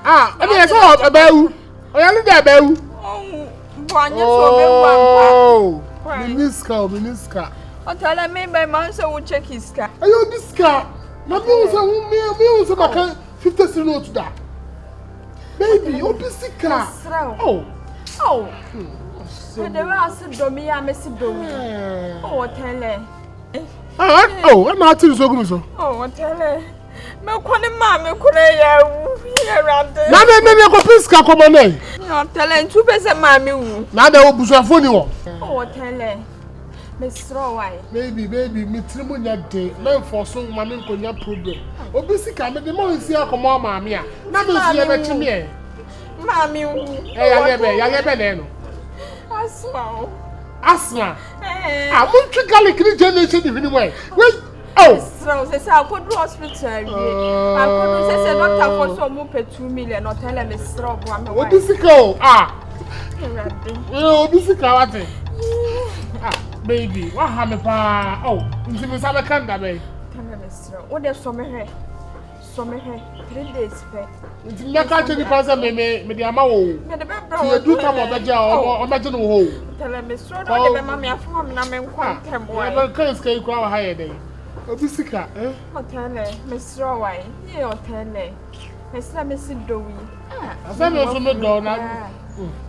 Speaker 6: I mean, I saw a bell. Oyale, that bell.
Speaker 5: Oh,
Speaker 6: Miniska.
Speaker 5: Oteele, me by man, so we'll check his car.
Speaker 6: Are you this car? My bills are me 50 cents to that. Baby, you're busy car. Oh.
Speaker 5: The rest of Domi, I miss it. Oh, Oteele.
Speaker 6: Oh, I'm not too so good.
Speaker 5: Oh, Oteele. Me kwani mama kure ya rade.
Speaker 6: Na me ko piska ko mane.
Speaker 5: Oteele ntu pese mama wu.
Speaker 6: Na da obusuafo ni wo.
Speaker 5: Oh, Oteele. Me sro why.
Speaker 6: Baby, me trimu nya de. Me force mama nkonya problem. Obisika me de mo nsi akomo mama a. Na me nsi e be chimi e.
Speaker 5: Mama wu.
Speaker 6: Ya lebe na no. Asma. I'm not garlic generation even way. Wait. Oh.
Speaker 5: So say I go to hospital. I go say doctor for so mo pay 2 million or tell me stro bo am.
Speaker 6: What is it go? Oh, this is what? Baby, what happened pa? Oh, nti me sabe kan da be.
Speaker 5: Tell me stro. What dey so me here? 3 days pay.
Speaker 6: Nti me ka che ni pansa me dey ama wo.
Speaker 5: Me dey be bro.
Speaker 6: You do come obeja o meje no ho.
Speaker 5: Tell me stro no dey be mama afo am na me nkwa tem boy.
Speaker 6: Ya be kan skai kwa ha ye dey. Obisika,
Speaker 5: Oteele, me sro why? Ye Oteele. Me sra me si dowi.
Speaker 6: Asa me so me do na.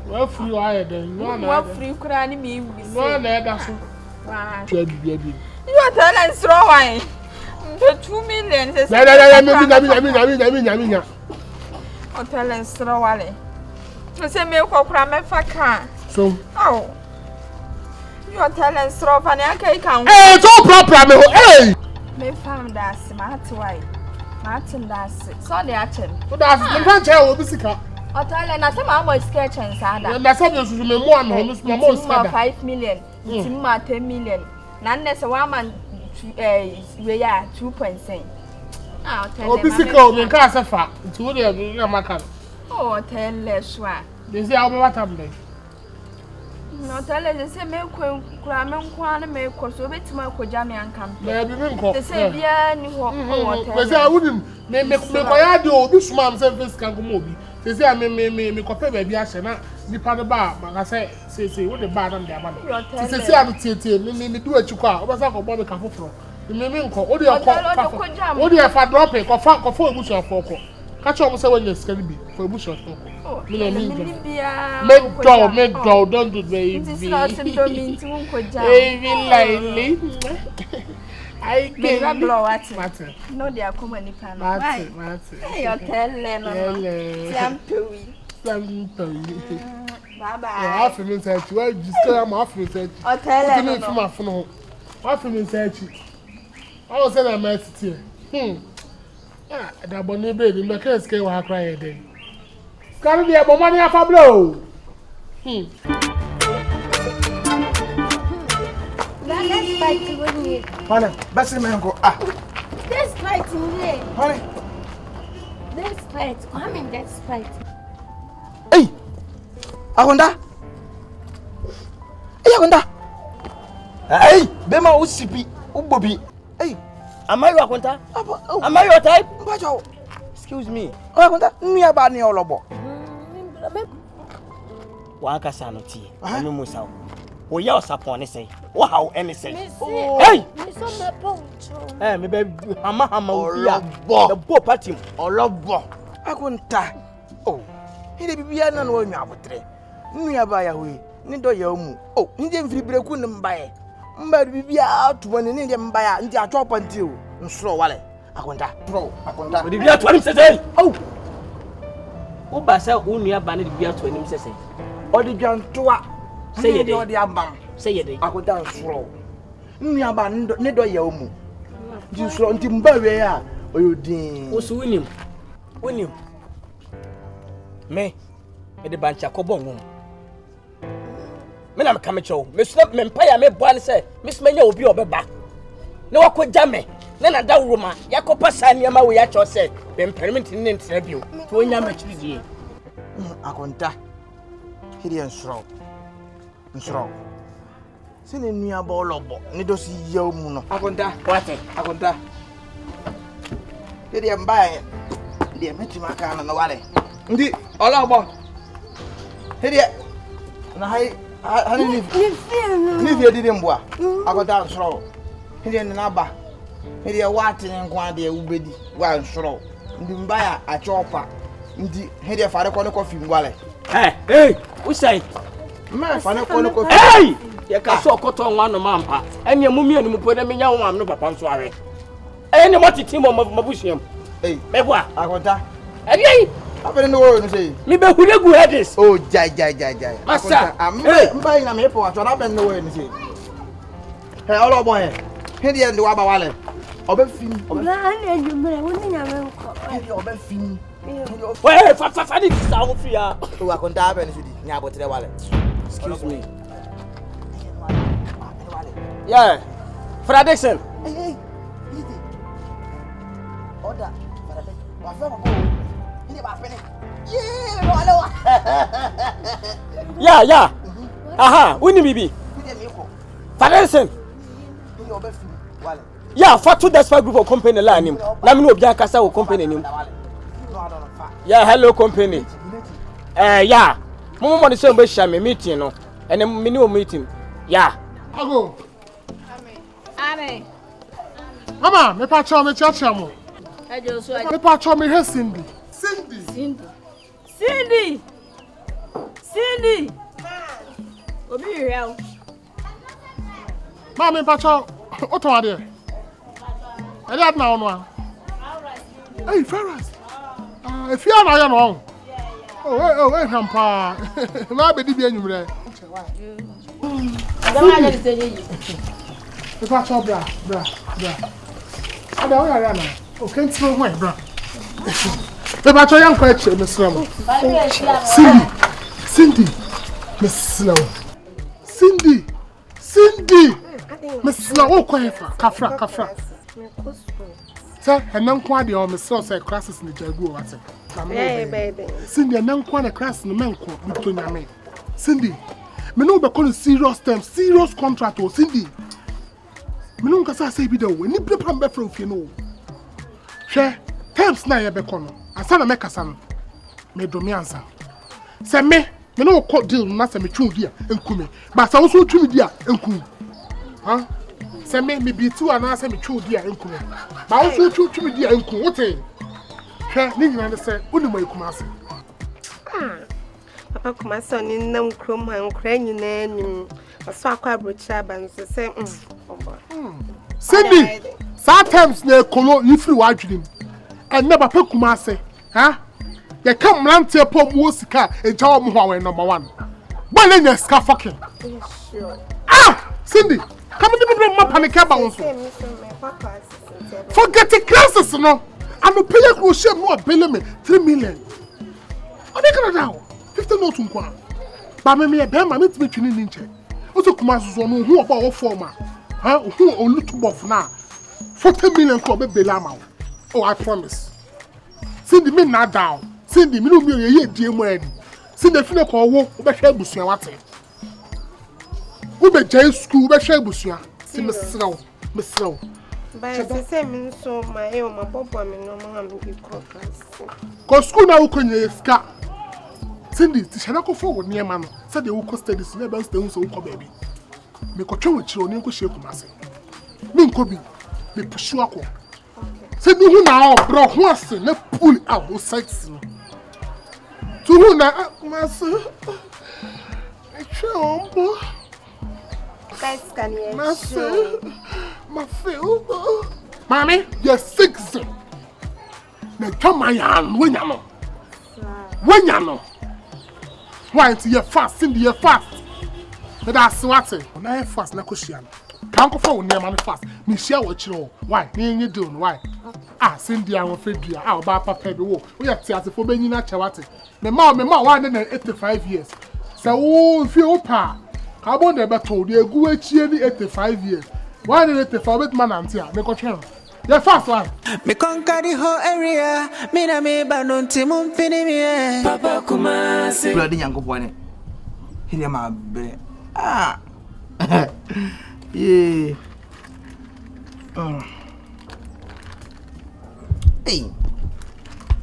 Speaker 6: Wa free wa ye dey.
Speaker 5: Wa free kura ni me wi.
Speaker 6: No na e da so.
Speaker 5: Wa.
Speaker 6: Biabi.
Speaker 5: You Oteele sro why? The 2 million say.
Speaker 6: Na.
Speaker 5: Oteele sro wale. You say me kokura me fa kan.
Speaker 6: So.
Speaker 5: Oh. You Oteele sro fa ni aka kan.
Speaker 6: Eh, so proper me ho. Eh.
Speaker 5: Me fam da se ma ati why? Ma ati da se. So dey achen.
Speaker 6: So that's me kan che obisika.
Speaker 5: Oteele na se ma mo sketch and sada.
Speaker 6: Na se me susu me mo an ho no mo sada.
Speaker 5: 5 million. Timma 10 million. Na nne se wa man we ya 2.7. Oteele.
Speaker 6: Obisika o me kan se fa. Nti wo dey na maka.
Speaker 5: Oh, Oteele so a.
Speaker 6: They say I be what am dey.
Speaker 5: No, Oteele say me kura me nkwa na me ko so betima akogya me ankam.
Speaker 6: Na bi me nko.
Speaker 5: They say bia ni ho Oteele.
Speaker 6: They say I wouldn't me ko ya de obi suma am say face kan go mo obi. They say me ko pe ba bi ahye na nipa de ba ma say wo de ba na de aba no. They say am tie me do achi ko a obasa ko bo me ka foforo. Me nko o de ko. O de fa drop ko fa ebusu afọ ko. Ka cho mo say when you scan bi for ebusu afọ ko. Me do don't do baby.
Speaker 5: This is not to mean to nkogya.
Speaker 6: Baby Lily. I
Speaker 5: can't blow at
Speaker 6: matter.
Speaker 5: No, they are coming in pan.
Speaker 6: Matter.
Speaker 5: Hey, Oteele no.
Speaker 6: Sample.
Speaker 5: Bye bye.
Speaker 6: I feel inside you. I just come off with it.
Speaker 5: Oteele
Speaker 6: no. What from inside you? I was saying I'm at it. Ah, that bonny baby, my kids came out crying then. Can't be a money off a blow.
Speaker 4: Let's fight with me.
Speaker 1: Honey, best man go. Ah,
Speaker 4: Let's fight today.
Speaker 1: honey.
Speaker 4: Let's fight. Come in, let's fight.
Speaker 1: Hey, Akonda. Hey, Akonda. Hey, Bema usipi, ubobi. Hey,
Speaker 3: Am I your Akonta? Am I your type?
Speaker 1: Mbajo.
Speaker 3: Excuse me.
Speaker 1: Oh, Akonda, nni aba ni olobo.
Speaker 3: Wa aka sanoti. Ame musa. Wo ya osapon say. Wo how any say. Hey!
Speaker 4: Me so me poncho.
Speaker 3: Eh, me be hama ubia.
Speaker 1: Olobo.
Speaker 3: The bo party.
Speaker 1: Olobo. Akonta. Oh, hide bibia na no anwa abotre. Nni aba ya hoyi. Ni do ya mu. Oh, ndi mfiri breku ni mbaye. Mba bibia atwani ni ndi mbaya ndi atwopa nti o. Nsoro wale. Akonta. Bro, Akonta.
Speaker 3: The bia to him say. Oh. Wo ba say unu aba ne the bia to him say.
Speaker 1: Odi dwantoa.
Speaker 3: Say ye dey.
Speaker 1: Odi abam.
Speaker 3: Say ye dey.
Speaker 1: Akonta nsoro. Nni aba ne do ya mu. Ndi nsoro nti mba we ya oyodin.
Speaker 3: Wo so winim. Winim. Me the bancha kobo ngum. Me na me kamecho. Me so me empire me boan say, me so menya obi obeba. Ne wakogya me. Ne na da wuruma. Yakopa saniama we ya cho say, be permit ni ntina bio. To onya ma chiri die.
Speaker 1: Akonta. Hidi nsoro. Nsoro. Sine nua ba olobo. Ne do si ya mu no. Akonta.
Speaker 3: Wate.
Speaker 1: Akonta. Hidi mbaye. Hidi metima kana no wale. Ndi olobo. Hidi na hai hani ni fi edi mboa. Akonta nsoro. Hidi na ba. Hidi wate nkwa de ubedi wa nsoro. Ndi mbaya achopa. Ndi hidi fare ko ne kofi ngwale.
Speaker 3: Hey, who say?
Speaker 1: Ma fane ko ne kofi.
Speaker 3: Hey! Ye ka so koto nwa no mampa. Ene mu mienu mu po na menya wo am no papa nso are. Ene mo titi mo mabusiam.
Speaker 1: Hey,
Speaker 3: Meboa.
Speaker 1: Akonta.
Speaker 3: Hey!
Speaker 1: Abere no wo no say.
Speaker 3: Mi be huregu headis.
Speaker 1: Oh, jai.
Speaker 3: Masa.
Speaker 1: Mba ina me po ato na ben no wo ni say. Hey, olobo he. He de ndi wa ba wale. Obe fini.
Speaker 4: Na ane jumre, woni nyame nko.
Speaker 1: He obe fini.
Speaker 3: Wait, fa di sound fear.
Speaker 1: O Akonta abe ni sudi. Nya abotre wale.
Speaker 3: Excuse me. Yeah. Fradexon.
Speaker 1: Hey. Order. Wa fa ko. He ba pene. Yeah, wale.
Speaker 3: Yeah. Aha, wini bibi.
Speaker 1: He de me ko.
Speaker 3: Fradexon.
Speaker 1: He obe fini. Wale.
Speaker 3: Yeah, for two despite group of company line him. Na me no obi akasa wo company nim. Yeah, hello company. Yeah. Momo mo say mbe sha me meeting no. Ene me ni o meeting. Yeah.
Speaker 6: Ago.
Speaker 5: Amen.
Speaker 6: Mama, me pa cho me chacha mo.
Speaker 5: Ejo so
Speaker 6: Me pa cho me he Cindy.
Speaker 5: Cindy. Obi real.
Speaker 6: Ma me pa cho oto ade. Ade at na ono a. Hey, Ferris. If you are na ya no. Oh, hampa. Na be di bi anyumre. Me pa cho bra. Ada o ya na. O can't throw away, bra. Me pa cho yan kwa eche me sram. Cindy. Me slow. Cindy. Me slow kwa efa. Kafra. Sir, and then quite the almost so say crasses in the jaguar. Hey, baby. Cindy, and then quite a crass in the man called between your men. Cindy, me no be calling serious terms, serious contract or Cindy. Me no can say be the way, ni play pambe from you know. Share terms na ye be kono. Asana make asan. Me do me answer. Say me no call deal na say me twu dia enkume. But say also twu dia enkum. Huh? Say me be two and I say me twu dia enkume. But also twu dia enkum. What eh? Share ni nyina say uni mo Kumasi.
Speaker 9: Papa Kumasi oni nam krom han kra nyina anim. Aso akwa brocha ban so say
Speaker 6: Cindy, sometimes na kolo ifri wadwunim. And never Papa Kumasi, huh? You come mlantie pom wo sika eja wo ho awen number 1. Why let you ska fucking?
Speaker 9: sure.
Speaker 6: Cindy, Come on, my panic about. Forget the classes, no. I'm a player who share more bill me 3 million. What they gonna do? 50 notes on one. But me a damn man, it's me in check. Also, Kumasi on who about what former? Huh? Who on look buff now? 40 million for me Belama. Oh, I promise. Send the men now down. Send the million a year, dear man. Send the final call, over share Busia. What? Ube J school, over share Busia. See Miss Snow.
Speaker 9: But the same so my papa, no more
Speaker 6: because school now can you escape? Send it to Shanako forward near man. Said the Uko studies never stay so baby. Me ko twa chiro ne ko she Kumasi. Me nko bi me push wako. Say me hu na bro ho ase na pull out o sites no. To hu na Kumasi. E twa ombo.
Speaker 9: Guys can you?
Speaker 6: My feel. Mommy, you're 6. Na twa yan when you know. When you know. Why to your fast in the fast? But that's what it. When I fast, na kushian. Can't go for near man fast. Me share what you know. Why? Me you doing? Why? Ah, Cindy, I'm afraid you are about papa. We are tears for being not chawati. Me ma, 185 years. So, oh, if you pa, how about the battle? You go 85 years. 185 man and tia. Me go channel. Yeah, fast one.
Speaker 2: Me conquer the whole area. Me na me banunti mumpini me. Papa Kumasi.
Speaker 1: Bloody yanko point. Here my be. Ah. Yeah. Hey.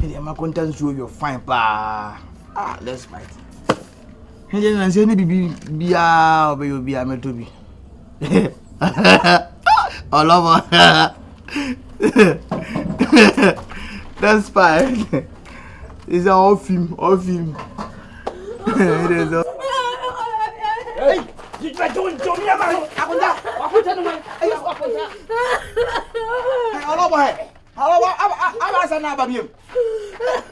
Speaker 1: Here my content show you're fine pa. Ah, let's fight. Here na say ni bia obeyo bia metobi. All over. That's fine. It's all film. It is all.
Speaker 7: Hey, you try doing Johnny man. Akonda. Hey,
Speaker 1: hello boy. Aba sana babiem.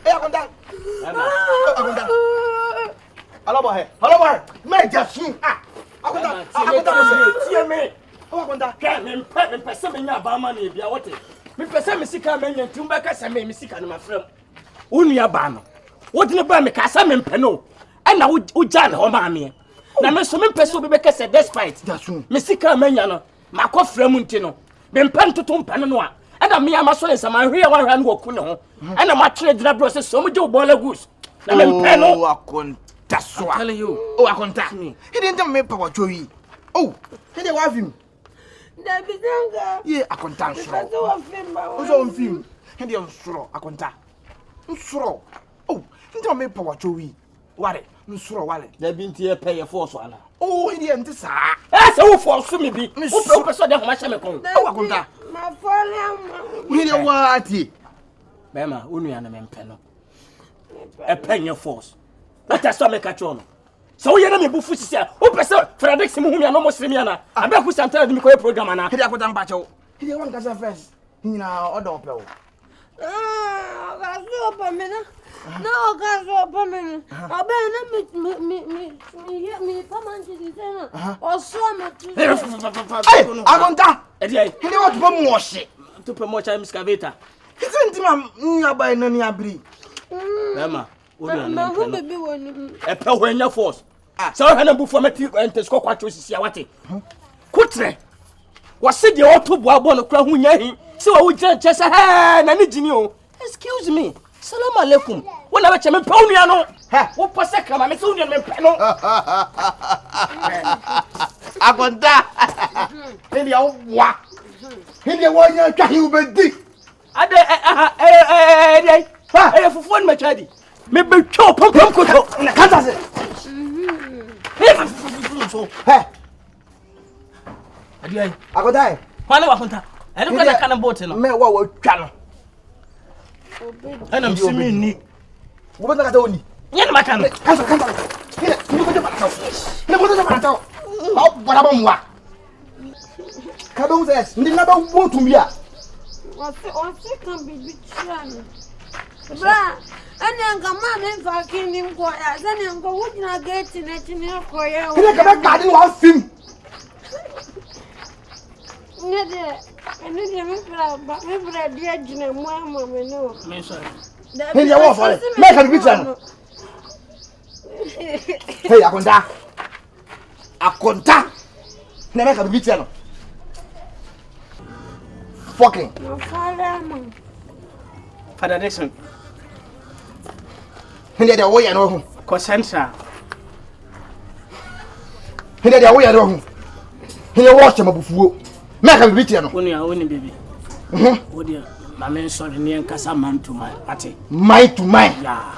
Speaker 1: Hey, Akonda. Hello boy. Me just ah. Akonda.
Speaker 7: See me.
Speaker 1: Oh, Akonda.
Speaker 7: Can me person me nya ba man e bia what? Me person me sika me nya ntum be ka se me sika no mafrem. Onua ba no. Wo de ne ba me ka sa me mpe no. E na wo jan ho ma me. Na me so me person be ka se despite. Me sika me nya no. Makofrem nti no. Me mpe ntoto mpe no a. E na me amaso ne sama hwe ya wa hwa no ku ne ho. E na ma twere dina bro se so mo je wo bola goose. Na me mpe no.
Speaker 1: Oh, Akonda so.
Speaker 7: I'm telling you.
Speaker 1: Oh, Akonda. He didn't tell me power choyi. Oh, he dey wa film. Yeah, Akonta nsoro. Ozo film. He dey nsoro Akonta. Nsoro. Oh, nti me power chowi. Ware, nsoro wale.
Speaker 7: Da bi nti e pay force ana.
Speaker 1: Oh, he dey nti sa.
Speaker 7: Se wo force me bi. Wo person dey ho ma hye me kon.
Speaker 1: Oh, Akonta.
Speaker 9: My phone.
Speaker 1: We dey wati.
Speaker 7: Bema, onua na me mpe no. E pay force. What I saw me catch on. So you na me bufu sisi. O pese Frederick simu hu me no mo sire me ana. Abe ku santana de me ko program ana.
Speaker 1: He dey Akonta mpacho. He dey wan kasa first. Nyina order ope o.
Speaker 9: Gaso pa me na. No gaso pa me. Abe na me pamanji di na. O so me tu.
Speaker 1: Hey, Akonta.
Speaker 7: E dey.
Speaker 1: He dey want to put more shit.
Speaker 7: To promote him excavator.
Speaker 1: He sent him nya ba na ni abri.
Speaker 7: Bema, onua
Speaker 9: Na
Speaker 7: na
Speaker 9: hu
Speaker 7: me
Speaker 9: be woni.
Speaker 7: e pe ho nya force. So hana bufo meti ente sko kwacho sisi awate. Kutre. Wase de oto bo abo no kra hu nya hi. Se wa wugire chese he na ni jini o. Excuse me. Salam alaikum. Wona be cheme pe onua no. Ha, wo pose kama me se onua me pe no.
Speaker 1: Akonta. He dey wa. He dey wa nya twa hi ubedi.
Speaker 7: Ade dey. Ha, fufu ni machadi. Me be twa pom ko to.
Speaker 1: Kata se. Hey.
Speaker 7: Ade
Speaker 1: Akonta.
Speaker 7: Kwana wakunta. Ade kwa kana boat no.
Speaker 1: Me wa twa no.
Speaker 7: Ana msimi ni.
Speaker 1: Wo bana kata oni.
Speaker 7: Nyana makano.
Speaker 1: Kasa. Hile, ni ko de bata. Ni ko de bata. Ba bora ba mwa. Ka do ses, ndi na ba wo tumbia.
Speaker 9: Wase kan bibi chana. Bra, ene ngama me fakini mkoya. Zani ngo wujina gate na chini koya.
Speaker 1: Hile ka ba garden wa film. Hey, you want for it? Make a picture. Hey, Akonta. Never make a picture. Fucking.
Speaker 7: Father Dixon.
Speaker 1: Hindi dia wo ya no ho.
Speaker 7: Concentra.
Speaker 1: Hindi dia wo ya no ho. Hindi wo chama bufuo. Make a picture no.
Speaker 7: Oni baby. Odi ma men sorry ne nkasa man to man. Ate.
Speaker 1: Mind to mind.
Speaker 7: Yeah.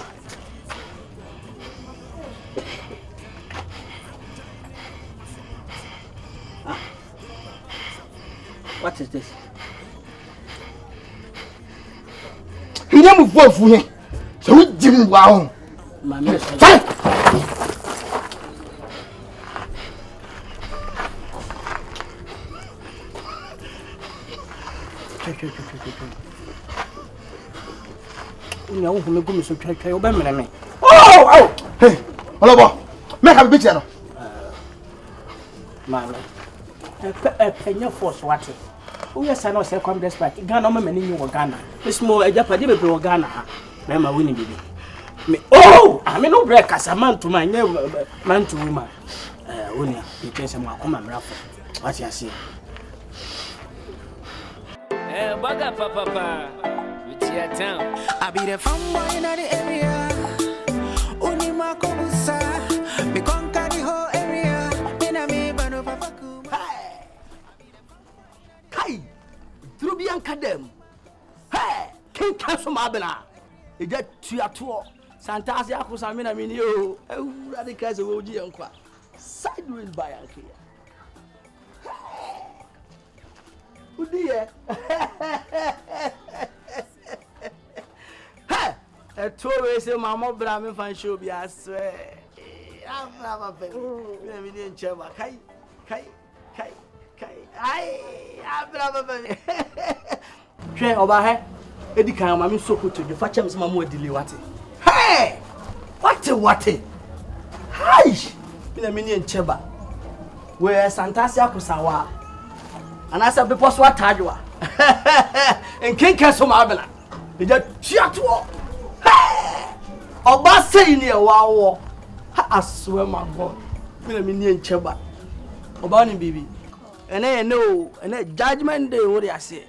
Speaker 7: What is this?
Speaker 1: Hindi mu fufu he. So we jim wa ho.
Speaker 7: Mama. Unya wo me gumi so twatwa wo be mere me.
Speaker 1: Oh! Hey, Olobo. Make a picture no.
Speaker 7: Mama. Penya force what? Who yes I know say come despite Ghana ma mani wo Ghana. This mo ejapade be wo Ghana ha. Na ma wini bibi. Me oh, I mean no break as a man to man man to woman. Unya, you can say mo akoma mrafo. What you say?
Speaker 10: Baga papa. With your town.
Speaker 2: I be the fanboy in the area. Unima Kobusa. Me conquer the whole area. Me bano papa Kuma.
Speaker 3: Kai. Drubian kadem. Hey, King Castle Mabena. E get tuato. Santasi akusa me na me ni o. Ewura de kaze wo ji yankwa. Sideways by anke. Udiye. Hey, a tourist mama bra me fan show bi aswe. I'm not a baby. Me chema kai. Ai, I'm not a baby. Hwe oba he. Edi kan ma me sokoto de fa chem se ma mo adili wate. Hey! Wate. Hai! Me ni ncheba. We santasi akusawa. Anasa people so atadwa. En kenke so ma abela. E ja tiato. Hey! Oba sei ni e wawo. Ha aswe ma God. Me ni ncheba. Oba ni bibi. Ene no, ene judgment day wo dey ase.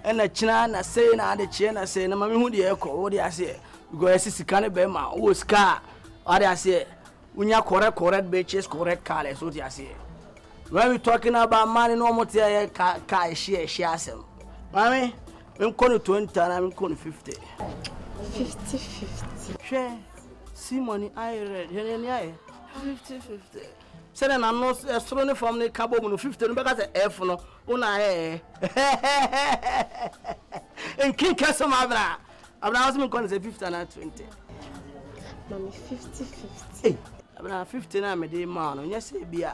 Speaker 3: Ene china na say na ade chie na say na mami hu dey ekọ wo dey ase. Because sika ne be ma wo sika. Wo dey ase. Unya correct bitches correct car so dey ase. When we talking about money, no more share some. Mommy, I'm going 20 and I'm going 50.
Speaker 9: 50-50.
Speaker 3: Share. See money, I read. 50-50. Say I'm not strong from the cabo 50 because the F no. Una eh. And King Castle Mabra. I'm not going to say 50 and 20.
Speaker 9: Mommy, 50-50.
Speaker 3: Hey, I'm 50 and I'm a day man. Yes, be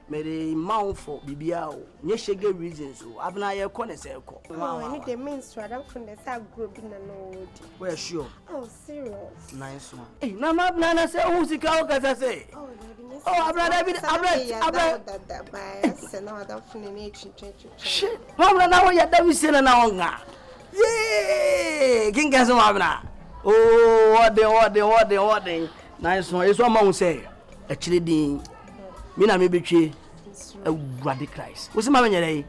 Speaker 3: Mary mount for BBL, Yeshage reasons, so Abna your corner circle.
Speaker 9: Oh, I need the means to adapt from the side group in an old.
Speaker 3: We're sure.
Speaker 9: Oh, serious.
Speaker 3: Nice one. Hey, Nana say, who's the cow, as I say? Oh, shit. Mama, now you're done saying now. Yay, King Casabana. Oh, what they. Nice one. It's what mom say. Actually, Dean. Mina me betray a radicalize. What's my name?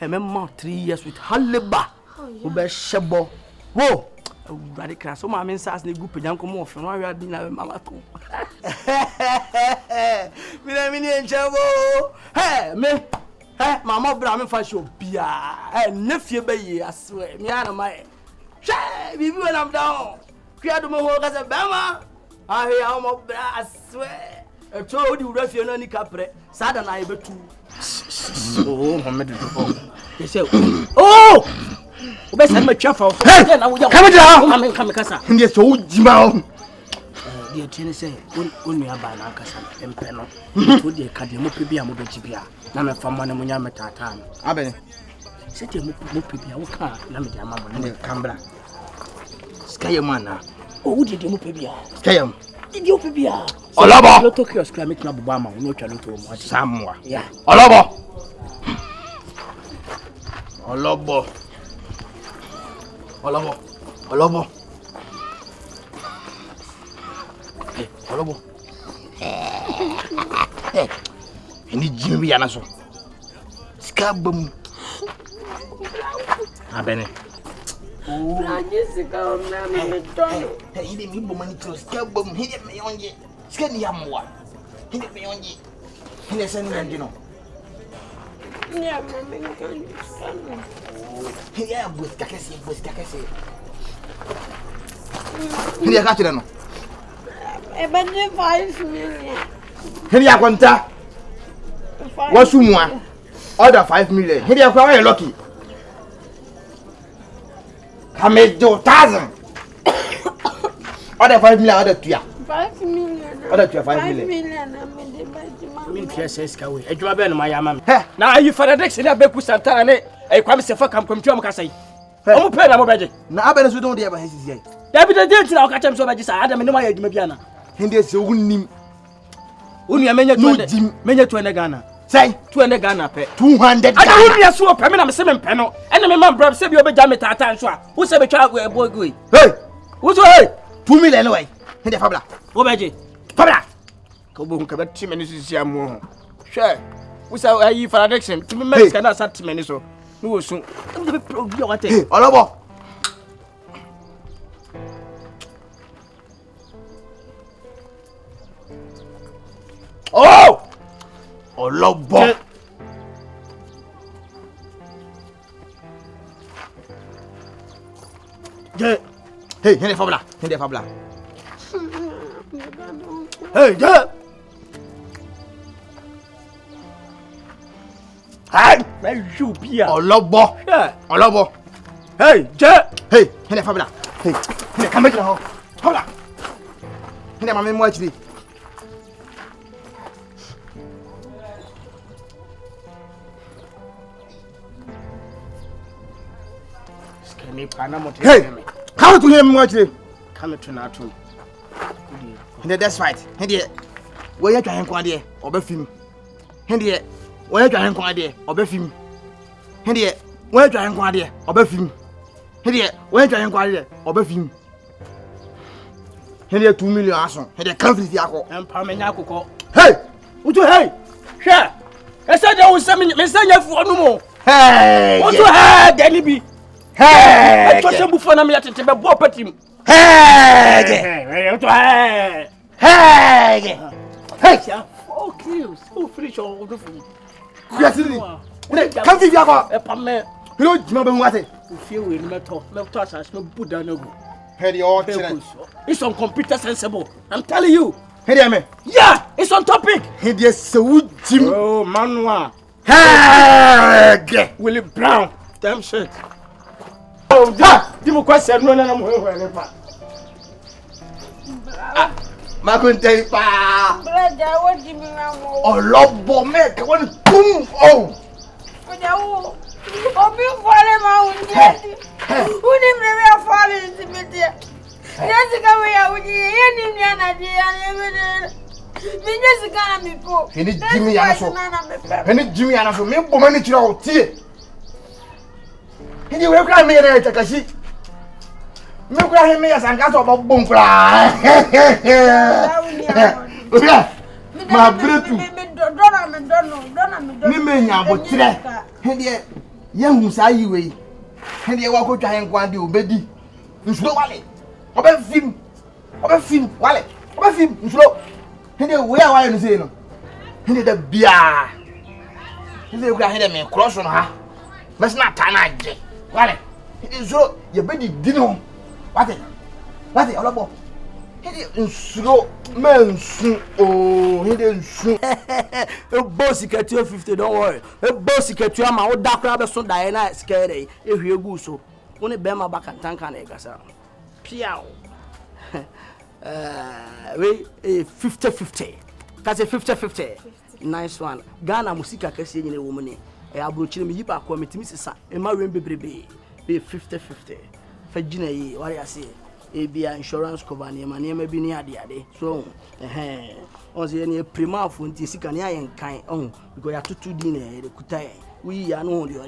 Speaker 3: I remember 3 years with Haliba. Who be shebo. Whoa! A radical. So my men says, "Ni group young come off. And I had dinner with Mama too." Mina me ni shebo. Hey, me. Hey, Mama Brahmin fashion. Bia. Hey, nephew be I swear. Me and my. Hey, baby, when I'm down. Create my whole as a bama. I hear how my bra. I swear. A told you refuse any capre, sad and I bet two. Oh, Mohammed. They say, oh, best have my chaffer. Hey, come down. I'm in Kamikasa. And yes, old Jimao. Dear Chin say, only a banana and penal. Would the academy be a mobile GPA? Name from Manamunya Tatan. Abe. Set your Mupi, I will car, Namita Mamma, and Cambra. Skyamana. Oh, did you Mupia? Skyam. Did you Pibia? Olobo. No Tokyo Climax na Bubama, no chalo to mo. Samwa. Yeah. Olobo.
Speaker 1: Olobo. Hey, Olobo. Hey, any Jimmy Yanaso. Scabum. Abene.
Speaker 9: I just go, Mammy.
Speaker 1: He didn't need money to scabum. He didn't me on ye. Skinny Yamwa. He didn't me on ye. He didn't send me, you know.
Speaker 9: Yeah, Mammy, can you stand?
Speaker 1: Yeah, with Kakasi. Here, I got you.
Speaker 9: About 5 million.
Speaker 1: Here, I want that. What's more? Order 5 million. Here, I quite lucky. I made 2,000. Order 5 million, order 2.
Speaker 9: 5 million.
Speaker 1: Order 2, 5
Speaker 9: million. I
Speaker 7: mean, yes, away. A job in my mamma. Now you for the next in a Beku Santana, a Kwame Faka come to Makasai. Oh, pen of budget. Now, I don't ever hesitate. There be the dance I'll catch him so much. I don't know my Mediana. Hindi's only many to a Ghana. Say, 200 Ghana pay 200. I don't be a swap. I mean, I'm 7 panel. And the man brought Sabio Jamita and Shua. Who said a child where a boy going? Hey, who's away? 2 million away. Hit the Fabla. Oh, Maggie. Fabla. Come on, 2 minutes. Sure. Who's our you for addiction? 2 minutes cannot start 2 minutes. No, soon. All oh! Olobo. Hey, here Fabla. Hey, hey, where you be? Olobo. Hey, hey, here Fabla. Hey, come back now. Fabla. Here my memo actually. Hey, come to him watching. Come to Natu. That's right. Hendy, where you can quaddy or befim. Hendy, where you can quaddy or befim. Hendy, where you can quaddy or befim. Hendy, where you can quaddy or befim. Hendy, 2 million asso. Hendy, country Yako and Parmenaco. Hey, what do hey? Sure. I said there was some messenger for no more. Hey, what do hey, Danny be? Hey, I thought you for me at the property. Hey, oh, kills. Oh, finish all the food. Come to Yako, a pame. You know, remember what it feel with metal touch as no put down. Hey, the old it's on computer sensible. I'm telling you. Hey, me. Yeah, it's on topic. Hey, dear, so Jim. Oh, Manua. Hey, Willie Brown. Damn shit. Oh, you question no na mo ma kun tell pa brother what do you mean Olobo me ka won tum oh ojawo obi fole ma unje uni me fole intimate yes ka we ya uji yeni ni anaje ya me just gonna me po ni Jimmy yana so me bo mani kira o tie Hindi we kra me na takashi. Me kra he me asanga so bom kra. Ma bretu. Me me nya botre. Hindi ye hu sa yi we. Hindi wa ko twa he nkwan de obedi. Nsulo wale. Obe film wale. Obe film nsulo. Hindi we a wale no say no. Hindi da bia. Hindi kra he de me cross no ha. Mas na tanaje. Wale, it is so you be the dinner. What Olobo? He didn't slow men soon. Oh, he didn't soon. A bossy cat 50, don't worry. A bossy cat to my old dark rabbit so Diana scary. If you go so, only Bema back and tank and egasa. Piao. We 50-50. That's a 50-50. Nice one. Ghana Musica can see any woman. I abroach me yipa kwa metimisi e ma wembe brebe be 50-50 fa gina yi what I say e bia insurance cover ne ma bi ni ade so on say ne prima fo nti sika ne ayen kan because ya tutu din ne de kutai we ya no de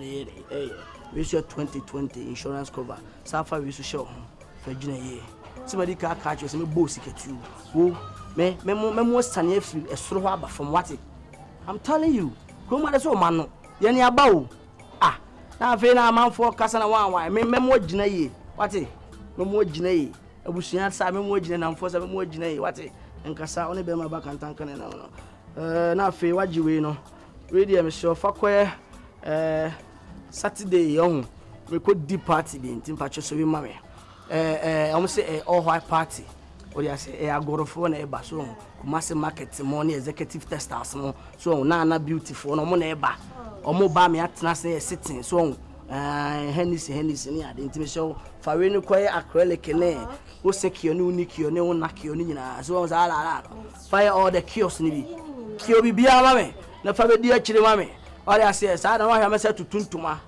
Speaker 3: we show 2020 insurance cover. So far we show for junior year. Somebody can catch us, me boss get you. Who me most stand a straw from what I'm telling you. Come on, that's all man. Yenny about. Ah, now if na man for Casana one, me more junior year. What me more junior year. I wish you had some more junior and for 7 more junior. What and Casa only be my back and tank and now fe what you know. Ready, I'm sure for Saturday young. We could deep party in Timpacho so we mammy. Almost say all white party. Or you say I go for an eba so Kumasi market money executive testers so na beautiful no more eba. Or more by me at Nasa sitting so Hennessy near the intimation for when quiet acrylic and who secure no Nikio no Nakio Nina as well as all fire all the kiosks nibi. Kio be a mammy, no father dear chili mammy. All I say I don't know how myself to Tuntuma.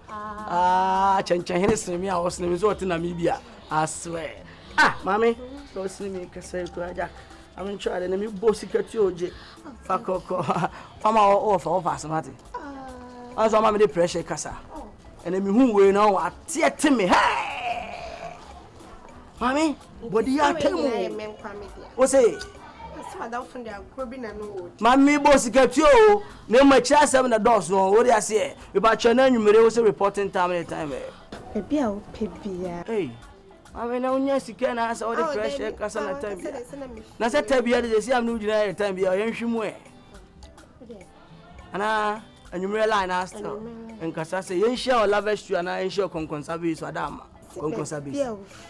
Speaker 3: Chancha Hennessy me I was in resort in Namibia. I swear. Ah, mommy, don't see me say to Jack. I'm in charge and me boss secret you, Fako, from our office, Martin. I saw mammy the pressure cassa. And then who will know at theatre me. Hey, mommy, what do you tell me? What's it? Mammy boss secret you. No, my child 7 the doors. No, what do I say? About your name, you may also reporting time.
Speaker 5: Maybe I'll pay.
Speaker 3: Hey. I mean, I only see can answer all the pressure because I'm time. Now, that time, they say I'm new general time. Be a young way. And you realize us and Cassa say, you shall love us to an I shall conconsabi, Madame. Conconsabi.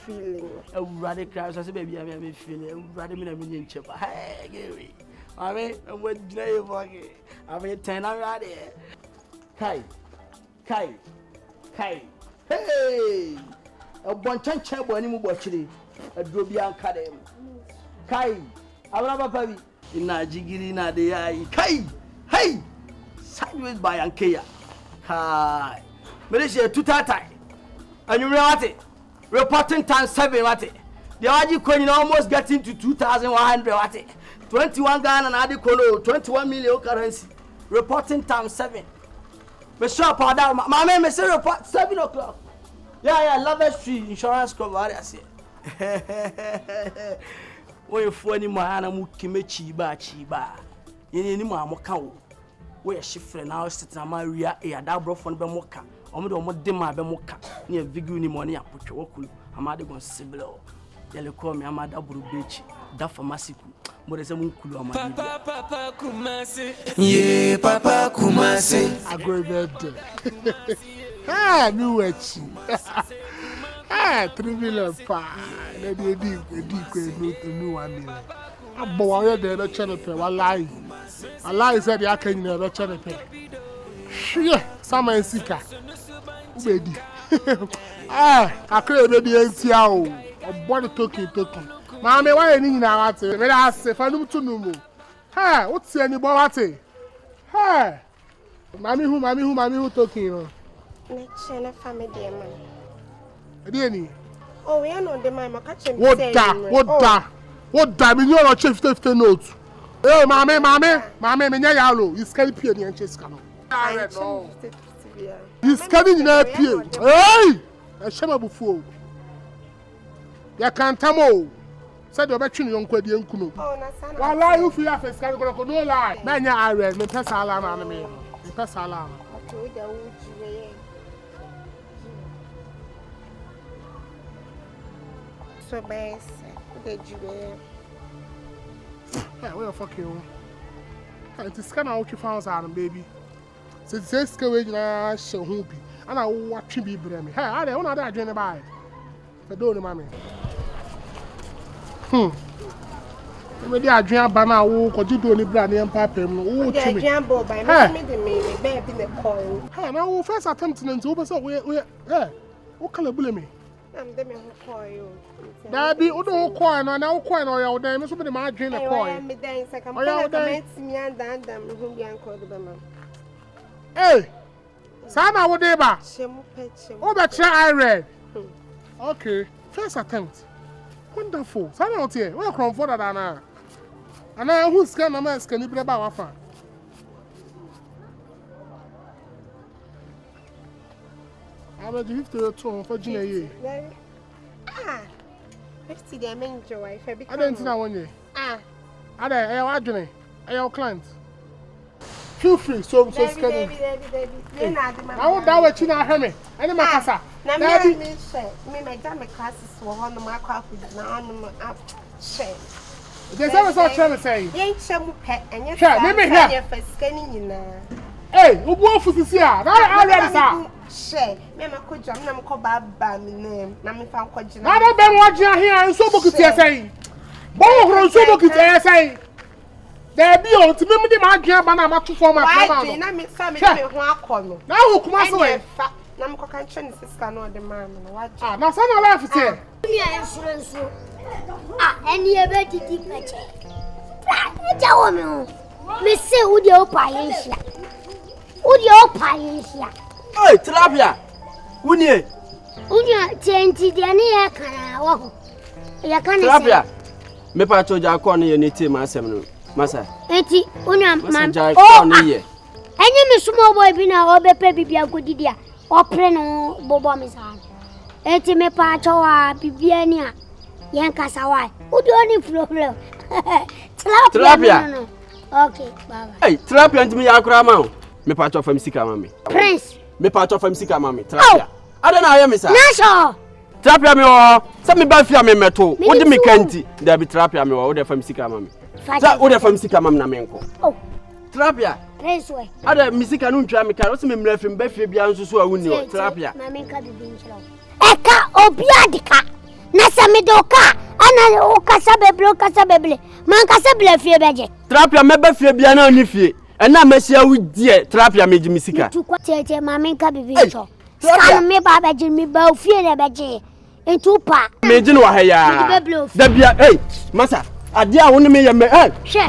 Speaker 5: Feeling
Speaker 3: a rather crowd as a baby. I may feel rather than a million chip. Hey, Gary. I mean, I'm with Jay. I mean, 10 already. Kai. Hey. A bunch of chabo any more chili, a drobian cadem. Kai, I love a baby. In a jiggy na de ai. Kai, hey, sideways by Ankea. Kai, Malaysia 2 times. And you know what? Reporting time 7 what? The RG coin almost getting to 2,100 what? 21 Ghana and Adikolo, 21 million currency. Reporting time 7. Me shop down. My man, me say report 7 o'clock. Yeah, Love Street insurance cover. I say. When you phone him, I am mukimechi chiba. You need him, I'm a cow. Where she friend now sitting on my rear, a double from Bemoka. I'm the more dema Bemoka. Near Viguni money, I put your work. I'm at the one civil. They'll call me, I'm at double beach. That for Masiku. But there's a mukulu on my
Speaker 2: Papa Kumasi. Yeah, Papa Kumasi.
Speaker 6: I go bed. Ah, new watch. Ah, 3 million pa. Let me new one. I'm boy the channel pay. Wallahi said the can the channel pay. Yeah, some sika. Ubedi. Ah, I create the NCO. A body talking. Mama, why you na what? Me da say fa num to num. Ha, what's any boy what? Ha. Mami who talking?
Speaker 5: Next year, family man.
Speaker 6: Any?
Speaker 5: Oh, we are not the man. Catch him.
Speaker 6: What da? Me no chief 50 notes. Hey, mami, me nya yalo. You scary pay the enches cano. No. You scary na pay. Hey! I shame before. Ya kantamo. Said you between young kwedi enkuno.
Speaker 5: Oh, na sana.
Speaker 6: Wallahi you feel face scary go no lie. Na nya are me pesa ala na me. Me pesa ala.
Speaker 5: Okay, da wuji. So base, the jewel.
Speaker 6: Hey, where the fuck you? It's kind of okay for us, baby. So this way, na show who be. And I watch you be brave. Hey, I don't know that journey by. I don't know, mommy. Maybe I drink banana. Oh, could you do any brand name, Papa? Oh,
Speaker 5: I drink both by me. The baby the coin.
Speaker 6: Hey, now first attempting to open so we. Hey, what color bully me?
Speaker 5: I'm the man who call you.
Speaker 6: Daddy, you don't coin or now coin or your name. Somebody might drink a coin.
Speaker 5: Me dance like I'm going to me and Dan whom you call the man.
Speaker 6: Hey, Sana, what they ba? Oh, that's I read. Okay, first attempt. Wonderful. Sana, what here? Where from for that? And I who's can a man can you be about one? I'm going to go for Gina.
Speaker 11: Ah, 50 the main joy.
Speaker 6: I don't know one year.
Speaker 11: Ah,
Speaker 6: I don't know. Client. Feel free, so scared. I won't die with China Hermit. I know my casa.
Speaker 11: Now, me my damn classes were on the mark with now. Share.
Speaker 6: There's always what I'm trying to say.
Speaker 11: Ain't some pet and you're
Speaker 6: here
Speaker 11: for scanning in
Speaker 6: Hey, who wants to see her? I read that.
Speaker 11: Share. Mamma could jump them call Baba name. Nammy found Quajin.
Speaker 6: I don't been watching here and so book it say. Both so book it say. There be on to me, my jam, and I'm to form my family.
Speaker 11: I make family one
Speaker 6: now who come away?
Speaker 11: Nam Cocantion is no demand.
Speaker 6: Ah, now son of life is here.
Speaker 4: Insurance. Ah, any ever did it much. Tell me, Miss Udio Pie. Udio Pie.
Speaker 3: Hey, Tilapia. Unie.
Speaker 4: Unia, Tenti, the Ania can.
Speaker 3: Tilapia. Me pacho ja corner ye niti masem masa.
Speaker 4: Eti, Unia, man.
Speaker 3: Oh, ye.
Speaker 4: Any small boy bina or baby be a good idea. Or preno bobo miss hand. Eti me pacho a bibiania. Yankasawai. Who do any flow? Tilapia. Okay, bye.
Speaker 3: Hey, Tilapia and me akra me pacho from Sika Mami.
Speaker 4: Prince.
Speaker 3: Me pacho from Sika Mami. Tilapia. I don't know how you sir.
Speaker 4: Nasho.
Speaker 3: Tilapia me o. Some me bafia me meto. Wo de me kanti. There be tilapia me o de from Sika Mami. Sa wo de from Sika Mami na me nko.
Speaker 4: Oh.
Speaker 3: Tilapia.
Speaker 4: Prince we.
Speaker 3: Ada misika no ntwa me ka. Wo se me mra fim bafia bia nso so awuni o. Tilapia.
Speaker 4: Na me nka bibi nchiro. Eka obi adika. Nasa me doka. Ana o kasa beble. Man kasa ble fie beje.
Speaker 3: Tilapia me bafia bia na oni fie. Ena mesia wo die tilapia me jimisika.
Speaker 4: Tete mama nka bibi ncho. Scan me baba je me ba ofie na beje. Entu pa.
Speaker 3: Me jin wa ha ya. Da bia hey, masa. Ade a woni me ye me she.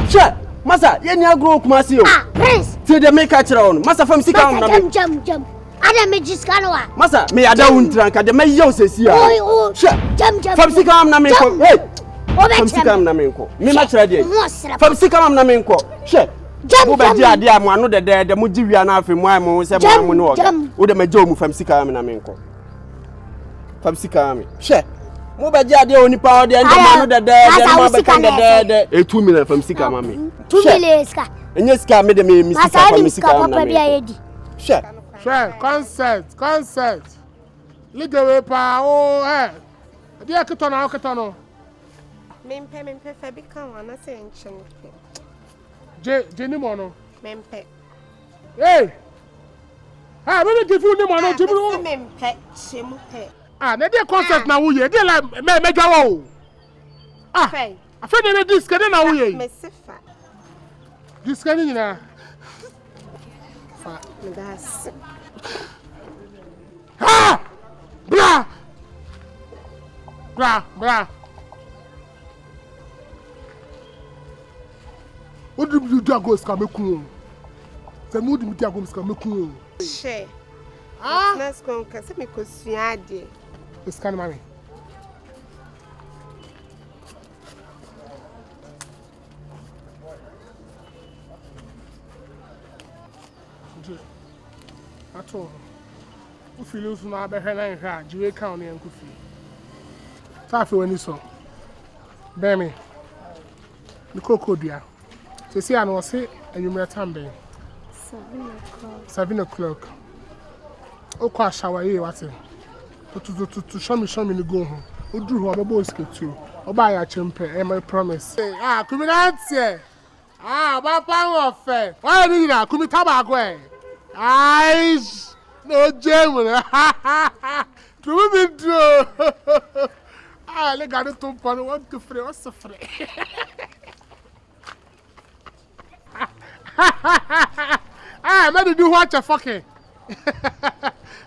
Speaker 3: Masa, ye ni agro Kumasi o.
Speaker 4: Ah, Prince.
Speaker 3: Ti de me ka kire won. Masa fam sika on na me.
Speaker 4: Jam. Ada me jiskano wa.
Speaker 3: Masa, me ada wuntran ka de me ye osesi a.
Speaker 4: Oh. Jam.
Speaker 3: Fam sika on na me ko. Hey. Fam sika on na me ko. Me ma kire de. Fam sika on na me ko. She. Wo be di ade a mo anu de mo jiwia na afi mo ai mo se mo amu no oga. Wo de me je omu fam sika na me ko. Fam sika me. She. Mo be di ade oni pa ode ende mo anu de mo be kan de 2 million fam sika ma me.
Speaker 4: 2 million ska.
Speaker 3: Enye ska me de me sika fam sika na me. She.
Speaker 6: Concert. Ligawe pa o dia ketono.
Speaker 11: Mempe fa bi kan wana se nchen.
Speaker 6: Je ni mo no.
Speaker 11: Mempe.
Speaker 6: Hey. Ah, we dey give ni mo no jibu.
Speaker 11: Mempe, chemupe.
Speaker 6: Ah, na dey concert na wo ye. Dey la me dwa wo. Ah. Afa dey disc dey na wo ye.
Speaker 11: Me sefa.
Speaker 6: Disc ni na. Fa.
Speaker 11: Me das.
Speaker 6: Ah! Bra! What do you do go scam ku? Say mo do me go scam ku.
Speaker 11: She.
Speaker 6: Ah?
Speaker 11: Let's go ka se me ko suade.
Speaker 6: Scan mami. Ato. O filho so na be hela en ha, jiwe kan na yanku fi. Tafe wani so. Be me. Ni kokodua. Se si ana wose anwumre tambe. 7 o'clock. O kwa shower ye wate. To show me ni go home. O duru ho bebo sketu. O ba ya chempe, my promise. Ah, kuminantie. Ah, ba pa wo fe. Why ni na kumi tabago e. Aish. No German. True me true. Ah, le gars de ton pan, on te frère, on se frère. Ah, man, do what you fucking.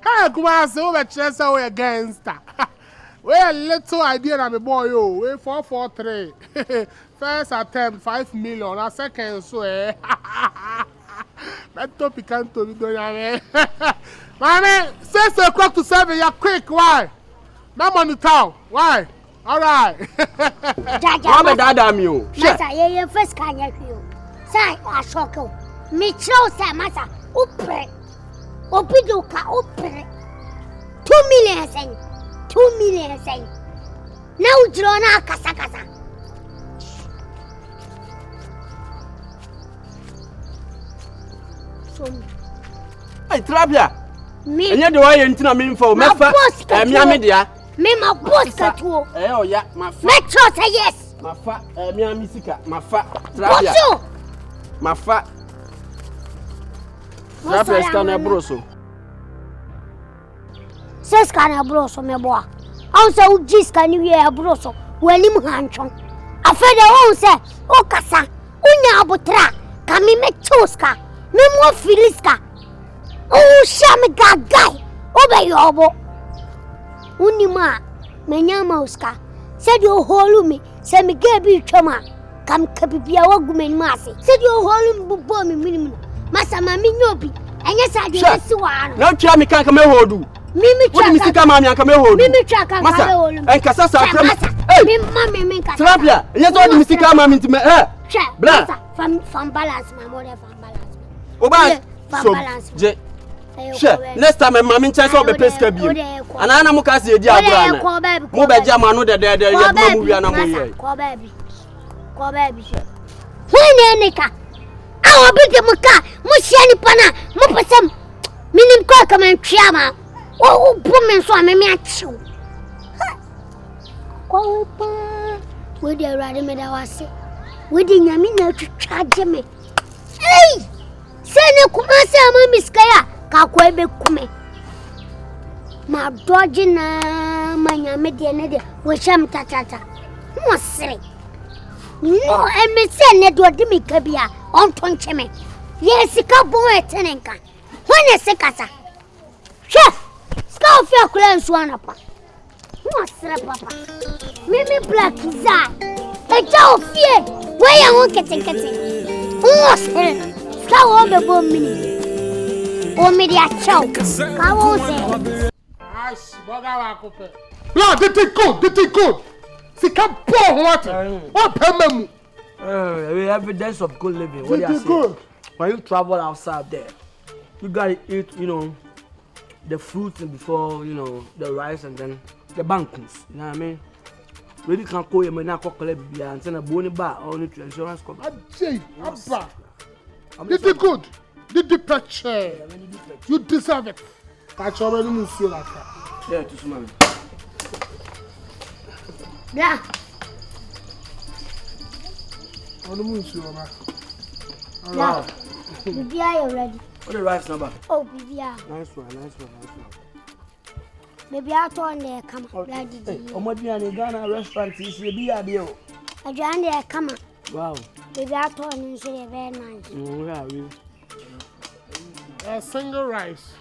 Speaker 6: Ah, Kumasi, over chest away against that. Well, little idea I'm a boy, oh, 443. First attempt, 5 million, a second, so that topic can't be done. Mommy, 6 o'clock to 7, you're quick, why? No money town, why? All right.
Speaker 3: Mama, dada, you.
Speaker 4: Masa, you first can you. Say, I shock you. Me show, say, Masa, upre. Opiduka, upre. 2 million sen. 2 million sen. Now drona kasa.
Speaker 3: Hey, Trapia.
Speaker 4: Me.
Speaker 3: And you do I ain't me for me dia.
Speaker 4: Me my boss katuo.
Speaker 3: Oh yeah, my fa.
Speaker 4: Metro say yes.
Speaker 3: My fa me sika, my fa. Trapia. My fa. Trapia scan e broso.
Speaker 4: Se scan e broso me boa. On say u ji scan e broso. Weli mu hanchon. Afede won say o kasa. Unya abotra. Ka me choska. Me mo filiska. Oh, shame guy. Obey yobo. Unima, menyama uska. Said you holu me. Say me gebi chama. Kam kapipia wagumen masi. Said you holu me bubo me minimum. Masa mami nyobi. Enya sa de siwa.
Speaker 3: No try me kan ka me hodu.
Speaker 4: Mimi
Speaker 3: try. What me sika mami an ka me hodu.
Speaker 4: Mimi try kan ka me hodu.
Speaker 3: En kasa sa tram.
Speaker 4: Hey. Me mami me kasa.
Speaker 3: Trapia. Enya so de sika mami ntime
Speaker 4: Bra. From balance my mother from balance.
Speaker 3: Oba. So je Sure. Next time mama chance obe peska bi. Ana na muka se edi abura na. Mo be ja ma no de ye mu wi na mo ye.
Speaker 4: Ko baby. When nika. Awo bi de muka, mo hia ni pana, mo pesem. Minim ko ka man twa o bu men so ameme achiw. Ko pa. We de rade me da wase. We de nyame na twitwa je me. Hey! Sene Kumasi ama miskaya. Kakwe be kume ma doji na manyame de ne de wo sham tatata mo sere no emese ne do de mi kabia on tonche me yes ka bon etenenka wona se kasa chef ska ofi akula nsu anapa mo sere papa mimi black za e ja ofie we ya won kete mo sere ska wo be bom mini o media chow. Kawo se.
Speaker 6: Ash, boga wa kope. La, get it good. Si ka po what? What pememu?
Speaker 3: We evidence of good living. What do you say? Good. When you travel outside there, you gotta eat, the fruits before, the rice and then the bankus. You know what I mean? Really can't call you na kokole bia and send a boni bar or insurance company.
Speaker 6: Ajay, abba. Get it good. Did the picture? You deserve it. Catch already monsieur like that.
Speaker 3: Yeah, to smell.
Speaker 4: Yeah.
Speaker 6: On the monsieur, man.
Speaker 4: Now, Bibia, you ready?
Speaker 3: What the rice number?
Speaker 4: Oh, Bibia.
Speaker 3: Nice one.
Speaker 4: Maybe I told there, come on.
Speaker 3: Hey, Omodian Ghana restaurant is a beer deal.
Speaker 4: I joined there, come on.
Speaker 3: Wow.
Speaker 4: Maybe I told you say very nice.
Speaker 3: Oh, yeah, really.
Speaker 6: Single rice.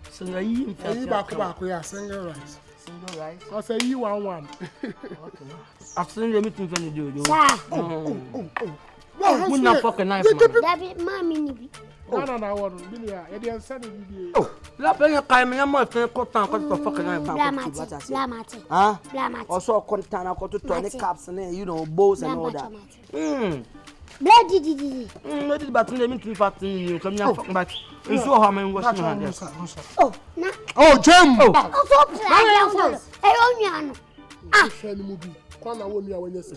Speaker 3: Single you
Speaker 6: back, yeah, single rice.
Speaker 3: Single rice.
Speaker 6: I say you one.
Speaker 3: Okay. I've seen the meeting when you do.
Speaker 4: Sir.
Speaker 3: Oh, not fucking knife.
Speaker 4: David, mommy.
Speaker 6: No, what? Billy, I didn't send it.
Speaker 3: Oh, la penya kai me mo fe ko tan ko to fucking knife.
Speaker 4: Blamati.
Speaker 3: Huh?
Speaker 4: Blamati.
Speaker 3: Also container ko to turn caps and bows and all that.
Speaker 4: Bloody did.
Speaker 3: What did but me meeting fat you come here fucking back. You saw how many washing hands.
Speaker 4: Oh, na.
Speaker 6: Oh, Jim.
Speaker 4: Oh, so play. Hey, onion. Ah.
Speaker 6: Kwana woni a wenye se.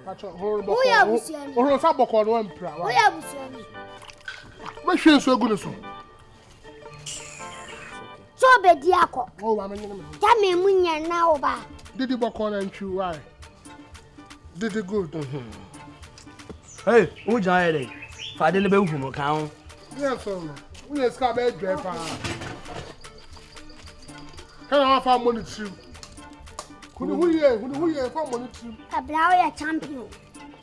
Speaker 6: Pacho horo
Speaker 4: boko. Who ya busiani?
Speaker 6: Horo sa boko no empra.
Speaker 4: Who ya busiani?
Speaker 6: We hwe so egu ne so.
Speaker 4: So be di akọ.
Speaker 6: Oh, wa menye me.
Speaker 4: Ja me munya na oba.
Speaker 6: Didi boko na ntwi why? Didi good.
Speaker 3: Hey, who jai dey? Fa de ne be hu mo kan.
Speaker 6: Yes, so. We ska be drive pa. Can I have money too? Who ye for money too?
Speaker 4: Ablawo ya champion.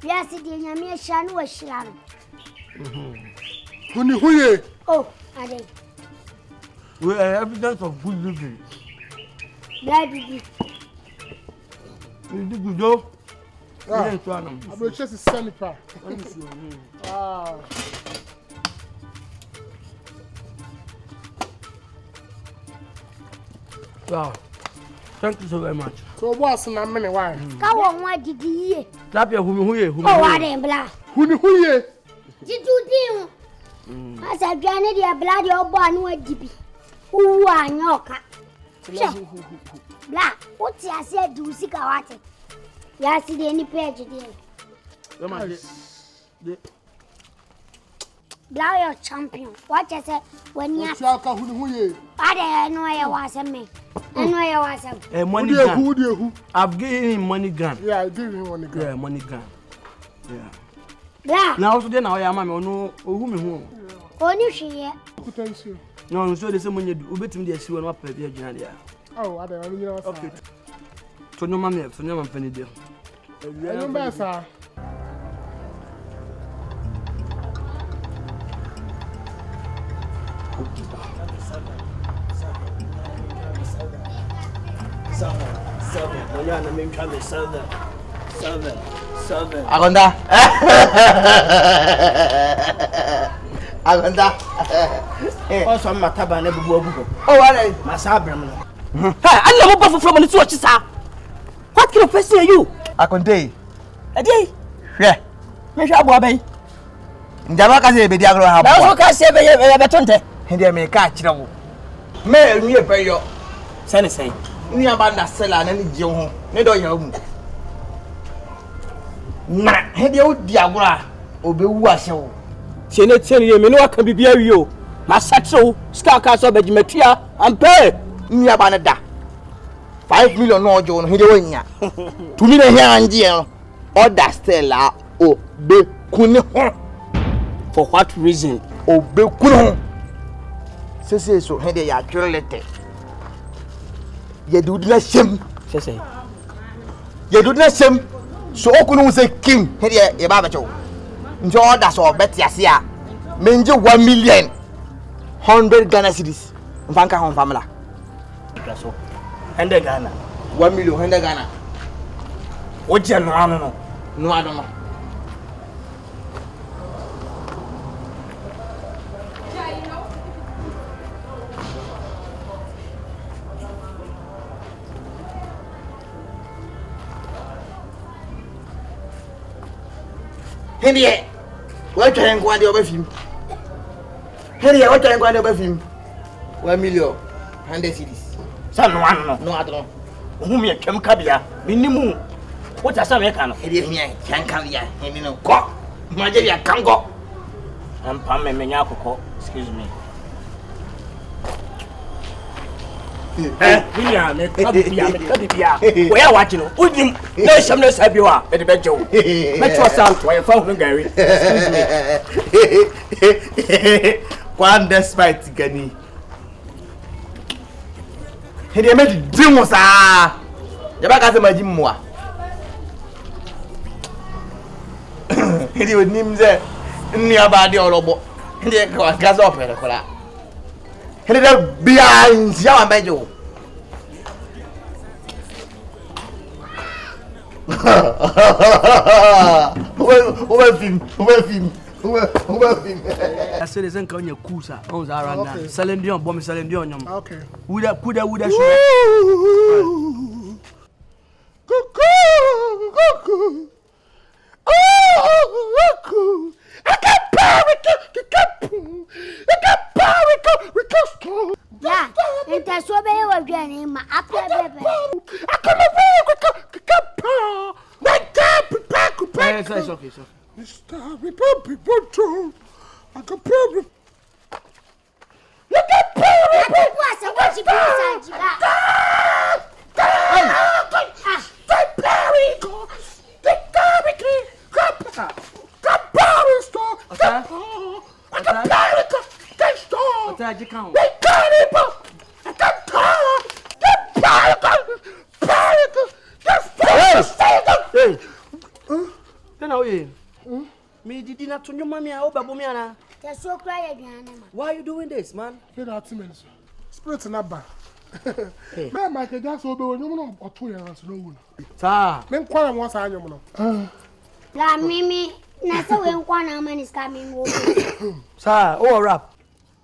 Speaker 4: We are sitting nyame hia no wa hira no.
Speaker 6: Who ye?
Speaker 4: Oh, ade.
Speaker 3: We are evidence of good living.
Speaker 4: Daddy.
Speaker 3: You do good job.
Speaker 6: I will just a sanipa. Ah.
Speaker 3: Wow. Thank you so very much.
Speaker 6: So what's na many why?
Speaker 4: Ka wo nwa didi ye.
Speaker 3: Clap your who ye.
Speaker 4: Oh, wa dem bla.
Speaker 6: Who ye?
Speaker 4: Didu din. Asa dwane dia bla dia obo anu adibi. Uwa nyoka. Bla, what ya said do sika wate. Ya see the any page there. Bla your champion. What you say when you
Speaker 6: Shaka who ye?
Speaker 4: I know I was a me. I know I was a
Speaker 3: money gun. Who? I've given him money gun.
Speaker 6: Yeah, I give him money gun.
Speaker 3: Yeah, money gun. Yeah.
Speaker 4: Bla.
Speaker 3: Now so then I am no who me who.
Speaker 4: Only she.
Speaker 6: Potential.
Speaker 3: No, so the same when you do betim dey see one up there Jina.
Speaker 6: Oh, I don't know.
Speaker 3: Okay. So no mama, so no man penny there.
Speaker 6: Hello, Bessa.
Speaker 1: Seven. Agonda.
Speaker 3: Also mataba na bubu obugo.
Speaker 1: Oh, what?
Speaker 3: Masabram. Hey, I never bought from the swatch, sir. What kind of person are you?
Speaker 1: Akonte.
Speaker 3: Ade.
Speaker 1: Hwe.
Speaker 3: Me hwa abo abai.
Speaker 1: Njaba ka se be di agro ha bo.
Speaker 3: Na so ka se be betonte.
Speaker 1: Hende me ka kire wo. Me enwie peyo.
Speaker 3: Sane sen.
Speaker 1: Ni abanda sela na ni je ho. Ne do ya mu. Na hende o di agro a obewu ahye wo.
Speaker 3: Tiene ye me no aka bibia wi o. Ma satro ska ka so begimatua ampe.
Speaker 1: Ni abana da. 5 million no ojo no hende wonya. Tumi na hia anje no. Order stella o be kuni ho.
Speaker 3: For what reason?
Speaker 1: O be kuni ho. Sese so hende ya twelete. Ye do na shem.
Speaker 3: Sese.
Speaker 1: Ye do na shem. So okunu say king hende ye ba ba cho. Njo order so bet ya sia. Menje 1 million 100 Ghana cedis. Mfanka hon famila.
Speaker 3: So. 100 Ghana.
Speaker 1: 1 million 100 Ghana.
Speaker 3: Oje no anu no.
Speaker 1: No I don't know. Henry, what you going to do film? Henry, what you going to do film? 1 million 100 cedis.
Speaker 3: San no anu no.
Speaker 1: No I don't know.
Speaker 3: Who me twem kabia. Minimu. What are some kind?
Speaker 1: Henry me can come here. Henry no go. Majeria can go.
Speaker 3: I'm pam me nya kokko. Excuse me. Bia me kabia. Where watching no? Udim. No sham no sabiwa. E de bejo. Metro sound to your phone Gary. Excuse
Speaker 1: me. One despite Gani. Henry me dimu sa. Yaba ka se majimu wa. Henry we nim ze nni abade orobo. Henry ka gaza opere kola. Henry da bia nsia wa bejo. Over film.
Speaker 3: I said it's enka onye kusa on za randa. Salendion bomb salendion nyom.
Speaker 6: Okay.
Speaker 3: Kuda shoot.
Speaker 6: Cuckoo. Oh, I can't power it.
Speaker 4: Yeah, and that's what they were getting my apple baby.
Speaker 6: I can't
Speaker 3: It's okay.
Speaker 6: Mr. Republic, I can probably. Look at
Speaker 4: What's a what you do?
Speaker 3: Me did not to your mommy. I hope I
Speaker 4: That's so quiet.
Speaker 3: Why are you doing this, man?
Speaker 6: Spirit in Abba. Man, Michael, that's all the one or 2 years. No,
Speaker 3: sir.
Speaker 6: Men quite once I know.
Speaker 4: La Mimi, Nasa when one is coming.
Speaker 3: Sir, oh, rap.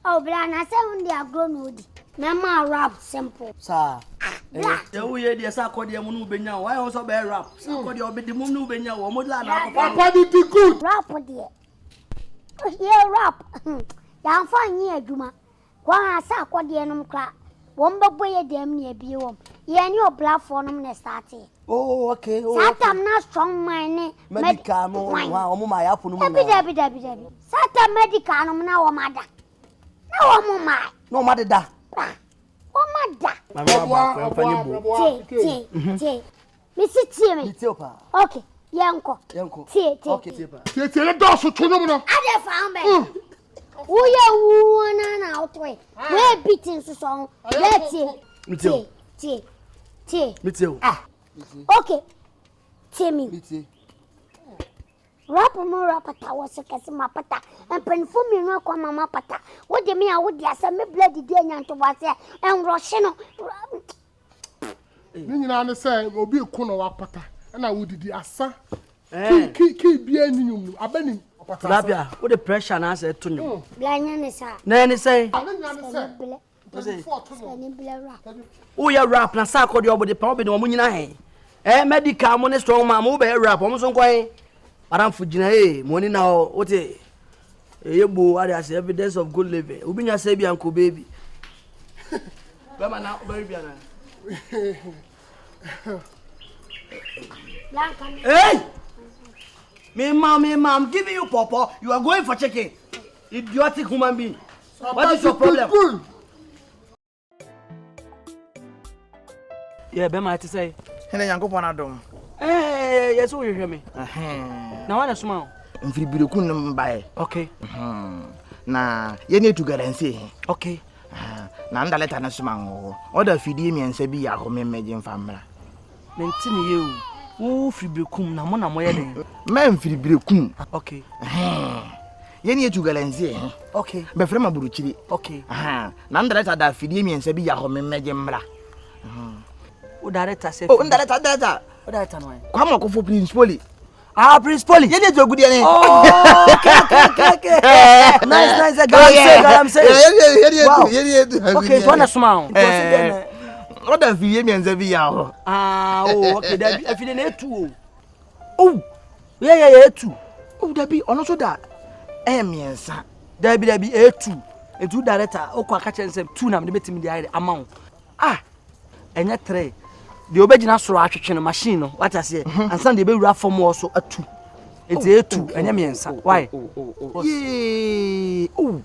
Speaker 4: Oh, but I say when they are grown wood. Mama rap simple.
Speaker 3: Sir. Oh, yeah, dear, sir, called your moon benya. Why also bear rap? So called your bit the moon benya or Modla.
Speaker 6: Papa did be good.
Speaker 4: Rap, dear. Yeah, rap. Young fine, yeah, Juma. Kwa sa akode no mkra. Womba boye dem ne bi wom. Ye ni platform ne start.
Speaker 3: Oh, okay. Oh,
Speaker 4: Satam na strong mind
Speaker 3: medical no wa omo ma ya funu mo.
Speaker 4: Dabi. Satam medical no na wo mada. Na wo mo ma.
Speaker 3: No ma da.
Speaker 4: Wo mada. Tie. Me si tie me.
Speaker 3: Tie opa.
Speaker 4: Okay. Yanko. Tie.
Speaker 3: Okay, tie pa.
Speaker 6: Tie do so to no no.
Speaker 4: Ade fa me. Wo na outwe. We beating so song. Tie.
Speaker 3: Me tie.
Speaker 4: Okay. Tie me. Rap pata was a casima pata and pen for me no kwa mama pata. What do me I would ya me bloody day to was there and Roshino.
Speaker 6: Nina na say obi ku no wa pata na wodidi asa. Ki bia nyum abani pata.
Speaker 3: Labia, what the pressure na say to you.
Speaker 4: Blanya ne sa.
Speaker 3: Na ni say. Oh ya rap na sa ko de obode pa obede mo nyina hen. Medical mo ne strong man mo be rap mo so nkwan. Aram fujina money now what yebu as evidence of good living. Ubinya say bi anko baby. Bema na baby ana. Hey! Me mom, I'm giving you pawpaw. You are going for chicken. Idiotic human being. What is your problem? Yeah, Bema to say.
Speaker 1: Hele yanko pona dom.
Speaker 3: Eh, yes, you hear me. Now wanna smile.
Speaker 1: Mfiri birekun mbae.
Speaker 3: Okay.
Speaker 1: Na ye need to guarantee.
Speaker 3: Okay.
Speaker 1: Na nda leta na suma oda fidie miense bi ya ho memmeje mfamra.
Speaker 3: Mentini ye o firi birekum na mo ye den.
Speaker 1: Ma mfiri birekum.
Speaker 3: Okay.
Speaker 1: Ye need to guarantee.
Speaker 3: Okay.
Speaker 1: Be frema buruchiri.
Speaker 3: Okay.
Speaker 1: Na nda leta da fidie miense bi ya ho memmeje mra.
Speaker 3: O director say.
Speaker 1: Oh, director.
Speaker 3: O director no.
Speaker 1: Kwama ko for principal.
Speaker 3: Principal.
Speaker 1: Ye need to good ene.
Speaker 3: Oh, okay. Nice. I'm saying.
Speaker 1: Yeah.
Speaker 3: Okay, so na smile.
Speaker 1: Oda fidie miense bi ya ho.
Speaker 3: Okay, that if you need to. Oh. Yeah, too.
Speaker 1: Oh, that be ono so da. Miensa.
Speaker 3: That be A2. A2 director o kwa ka chense 2 na me betimi dey amount. Enya 3. The obegina soro atwetwe no machine no what I say and some dey be wura form also atu enti A2 enya miensa why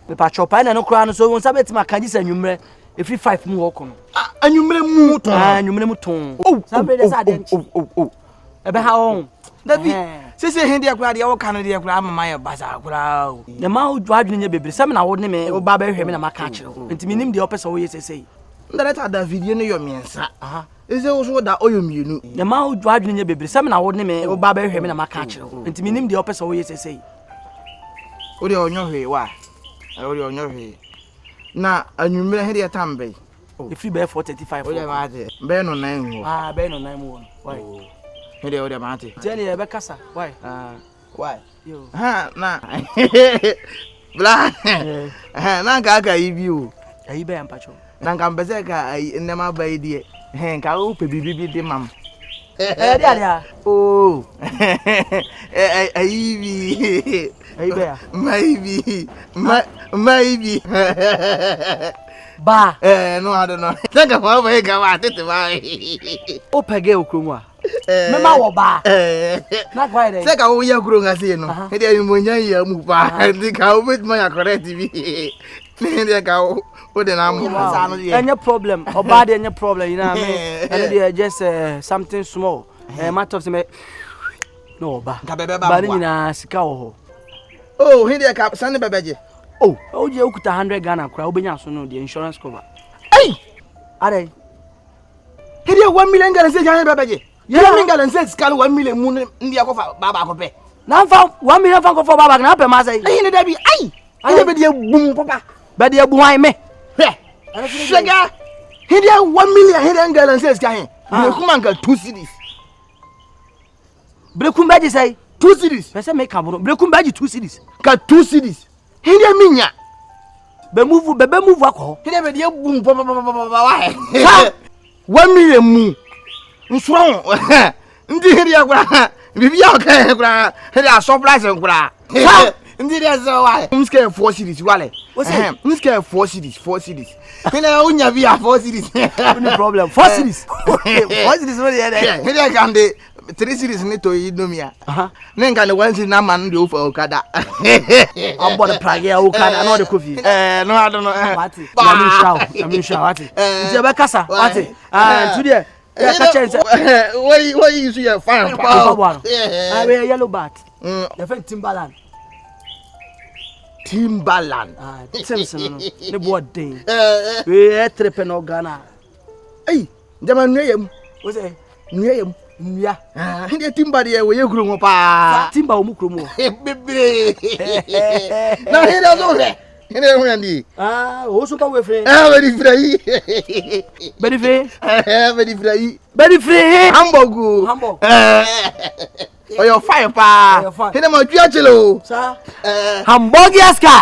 Speaker 3: me pa chop na no kra no so won sabeti makanji sa nwumre every 5 mu woko no
Speaker 1: anwumre mu ton
Speaker 3: anwumre mu ton sabre dey sa den ebe ha on
Speaker 1: dabi sese hen dey kra dey wo kan dey kra mama ye basa kra o
Speaker 3: the ma wo adwene nya bebre sem na wo ne me wo ba ba hwe me na maka kire enti minim dey opesa wo ye sese
Speaker 1: ndara da video no yo miensa eze wo so da oyo mienu
Speaker 3: the ma wo adwene nya bebre sem na wo ne me wo ba ba hwe me na maka kire enti minim dey opesa wo ye sese
Speaker 1: o de onyo hwe wa o de onyo hwe na anwumre he dey tambe
Speaker 3: the free bear 435
Speaker 1: o de ba de be no nan ho
Speaker 3: be no nan mo why
Speaker 1: he dey o de ma te
Speaker 3: tell you be kasa why
Speaker 1: why yo na bla na ka ibi o
Speaker 3: ayi be ampacho
Speaker 1: na nka mbese ka nnema ba idie nka o pe bibi de mam
Speaker 3: dia
Speaker 1: oh ayi
Speaker 3: be ya
Speaker 1: maybe
Speaker 3: ba
Speaker 1: no I don't know nka wa ba ga wa tete ba
Speaker 3: o pege okronwa me ma wo ba na kwa ide
Speaker 1: se ka wo ya kronga se no e dia mo nya ya mu pa ndi ka o bet ma ya correct bi ne dia ka o de na mo sa no dia
Speaker 3: any problem o ba de any problem you know what I mean and they just something small matter of me no ba ba ni na sika wo
Speaker 1: oh he dia ka sane bebeje
Speaker 3: oh o je okuta 100 Ghana kra obenya so no the insurance cover hey are
Speaker 1: he dia 1 million Ghana se jan bebeje yeah million Ghana se sika 1 million mu ndi akofa baba akope
Speaker 3: na fa 1 million fa akofa baba na pe ma say
Speaker 1: he ne da bi ai he be dia bum papa
Speaker 3: be dia bu wan me
Speaker 1: Sugar, he did 1 million hidden Ghana says, Kahin. Brekumanga 2 cities.
Speaker 3: Brekumbaji say
Speaker 1: 2 cities.
Speaker 3: Pesa make kaburo. Brekumbaji 2 cities.
Speaker 1: Ka 2 cities. He did minya.
Speaker 3: Be move akọ.
Speaker 1: He did be boom why? 1 million mu. Nso. Ndi he did akura. Bibi akura. He did surprise akura. Ndi dey so why? Umske 4 cities wale.
Speaker 3: What's that?
Speaker 1: This guy 4 cities. You know, when you be 4 cities.
Speaker 3: No problem. 4 cities. Okay, 4 cities. What are
Speaker 1: Yeah, here can the 3 cities need to eat no me. Then can the 1 city na man do for Okada.
Speaker 3: I'm about the Prague Okada. I know the coffee.
Speaker 1: No, I don't know.
Speaker 3: What? I'm in show. What? It's your casa. What? Today. Yeah,
Speaker 1: what you see your fine power.
Speaker 3: I wear yellow bat. The friend Timbaland. Simpson, the board thing. We are tripping on Ghana.
Speaker 1: Hey, the man name.
Speaker 3: What's it?
Speaker 1: Name.
Speaker 3: Yeah.
Speaker 1: The Timbadi where you grew up.
Speaker 3: Timba Mukrumo.
Speaker 1: Now, he doesn't know that.
Speaker 3: Also come with me.
Speaker 1: Very free.
Speaker 3: Very free.
Speaker 1: Very free.
Speaker 3: Very free.
Speaker 1: Hamburg. Oh, your fire pa. He dem Giachelo.
Speaker 3: Sir. Hamburgias guy.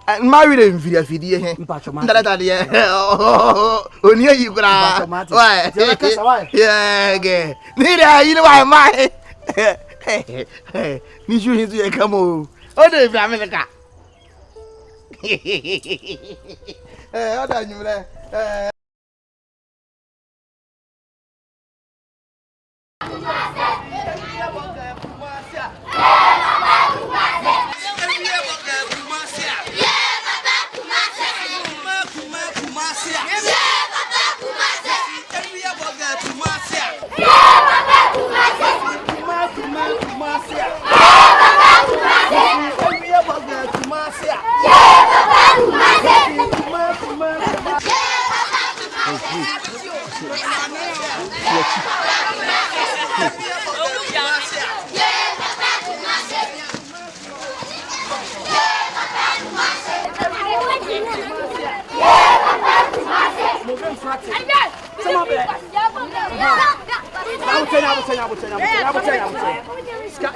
Speaker 1: And married him fidie he. Ndala de. Oni ayi kura. Why? Yeah, ge. Ni da yi why my. Ni ju hin tu e kamo. O de fi America. O da nyumre.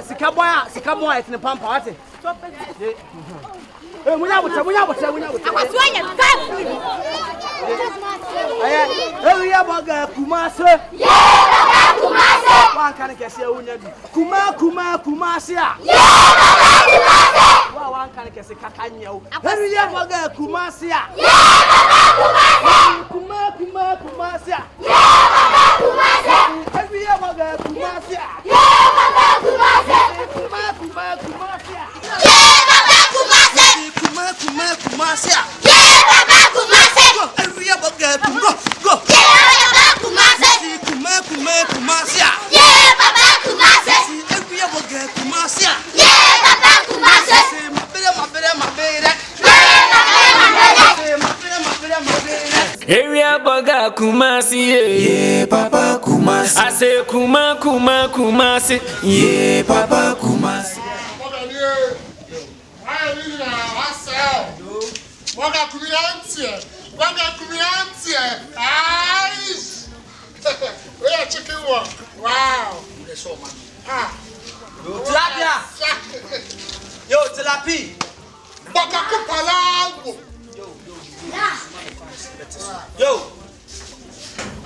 Speaker 3: Sikaboy at the pump party. Kumasi. One can get Kumasi. One can get Kakanyo. Kumasi. Kumasi.
Speaker 10: Area Boga Kumasi, yeah, Papa Kumasi. I say Kumasi, yeah, Papa Kumasi.
Speaker 6: Wow.
Speaker 3: Yo, Tilapi. Yo,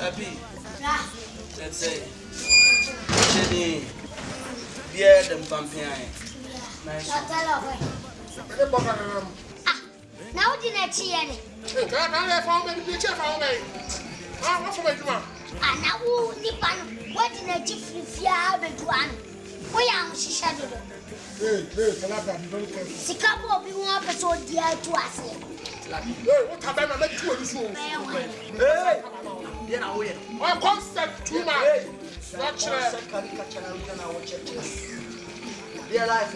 Speaker 3: Happy. Let's say, Jenny, beer them pumping. Nice.
Speaker 4: Now, didn't see any. Now, Nipan, what in a different fear with one? We are shadow. Sicabo be one so dear to us.
Speaker 6: What have I met to you? Hey, I concept too much.
Speaker 3: Their life,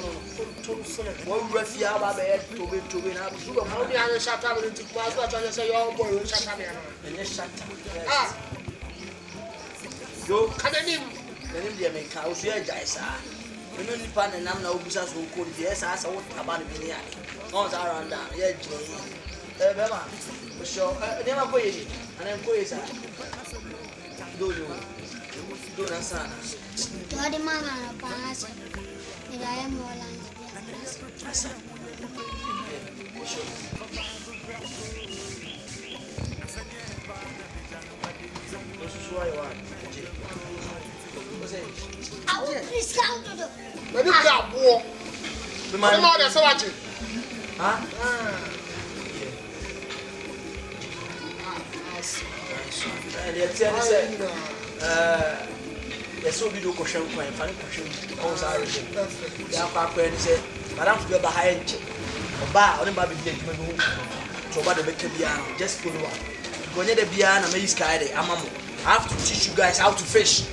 Speaker 3: one refugee, I bed to win. I'm sure how many I shut up into class. I say, oh boy, shut up. And yes, shut up. Go, come in. Then they make house here, guys. Remember, Pan and I'm no business who could yes, I saw about a million. All around that, yeah, Bema, sure, never go in, and I'm going to do you do not son.
Speaker 4: To the man of Panas, and I am more like I will discount you.
Speaker 6: Let me go. The man is so much.
Speaker 3: Huh? Yes, so we do question point, funny question. Cause I already. Yeah, Papa and say, Madam, to be behind you. Oba, only baby, you to about the piano, just follow up. When you're the piano, may sky, I have to teach you guys how to fish.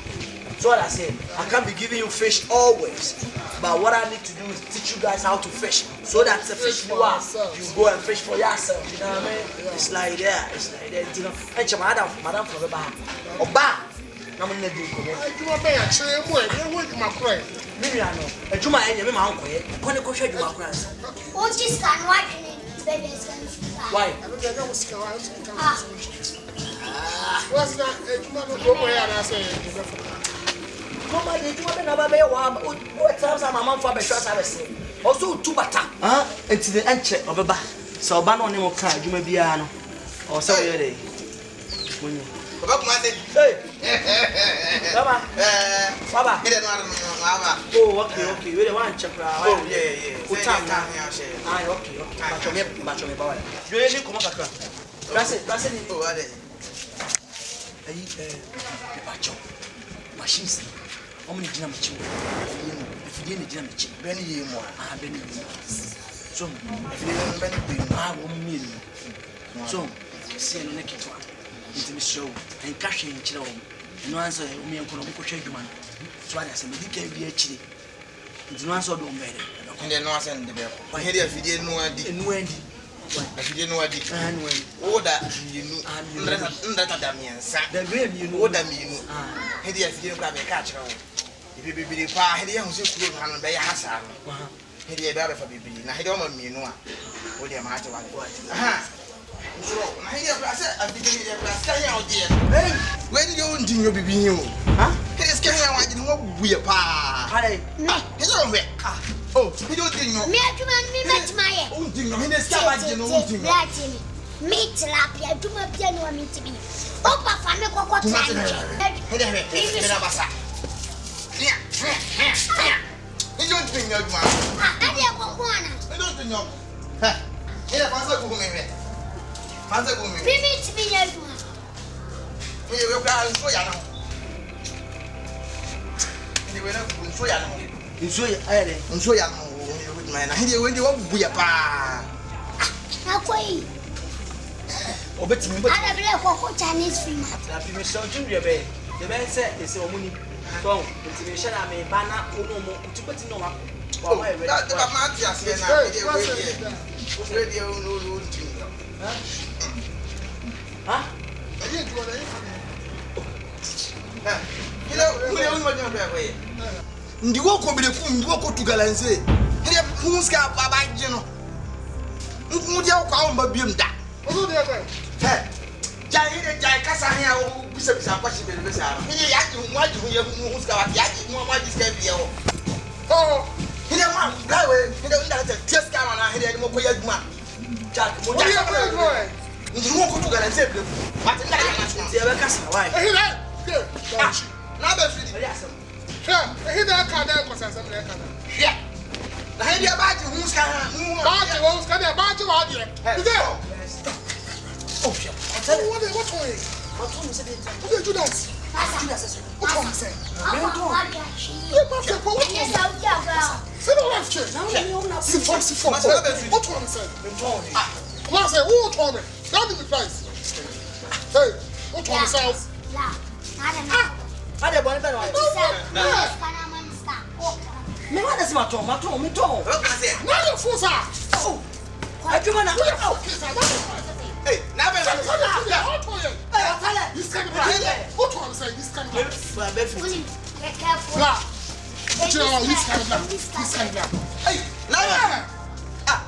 Speaker 3: So what I said, I can't be giving you fish always. But what I need to do is teach you guys how to fish. So that the fish you are, you go and fish for yourself. You know what I mean? It's like that. It's like that. You know, and madam from the bar. Oba. I'm going to do it. You want me to show you more? You want my friend? Maybe I know. A Juma and your mouth. When you go show you my friends.
Speaker 4: Oh, just can't watch it.
Speaker 3: Why?
Speaker 6: What's that? Juma no go where I say.
Speaker 3: Mama, you want to know about what times I'm a month for the shots I say. Also, two bata. Huh? It's the entry of a bar. So, ban on him of cry, you may be an or so you're there. Hey, Mama, oh, okay, we don't want to check. Oh, yeah. What time now? Okay. Match me, boy. You really come up. That's it. Oh, what is it? Machines. How many dynamic? If you didn't dynamic, Benny more. Benny. So, if you didn't Benny, I won't mean. So, see a naked one. Into the show and cash in Chile. No answer me and Konobuko Shaman. So I said, we can be a chili. It's no answer, don't matter. And then no answer in the bell. I hear if you didn't know I didn't win. If you didn't know I did, and when all that you knew, and that means the grave you know that you know. If you didn't grab a catch, if you be the fire, he didn't see through hand by a hazard. He did a for baby. Now he don't want me no. What do you matter? So, I said, I begin to stay out there. When you didn't know be you, huh? He's coming out. I didn't want we a pa. He's on it. Oh, he don't think no. Me, I met my own thing. No, he's coming. You know, meat lapia, do my piano, I mean to be. Oh, Papa, no, what? He don't think no, I don't think no. Here, Papa, go me. Fancy go me. Meet me, you will go and show you. You will not show you. You show you, and show you with my idea when you won't be a pa. Halfway. Oh, but you have Chinese film. Happy Miss Junior Bay. The man said, it's a money. Don't, it's a shall I may ban up no more to put in no. Oh, that's radio, no, huh? You know, we don't want to way. The walk will be the food, walk to Galanze. Here, who's got Baba General? Who do you call my beam that? Oh, dear. Jai Cassania, who is a question in the Bazaar. He acted one who's got Yaki, one might escape you. Oh, he don't want that way. He don't have to just come on. He didn't want to get man. Jack, what are you doing? You won't go to Galanze. But the Cassia, why? Here, now that's it. Sure, he don't come down because I'm something. Yeah. The head about you, who's coming about you out here. Oh, shit. What's going on? What did you do? What am I saying? Sit on left chair. Sit on. What am I saying? I said, who told me? Tell me the price. Hey, what am I saying? I don't want to me what is my tone? Me tone. Not your fool, sir. Oh, I do want to. Hey, now I'm going to this kind of what am I saying? This kind of be careful. This kind of hey, now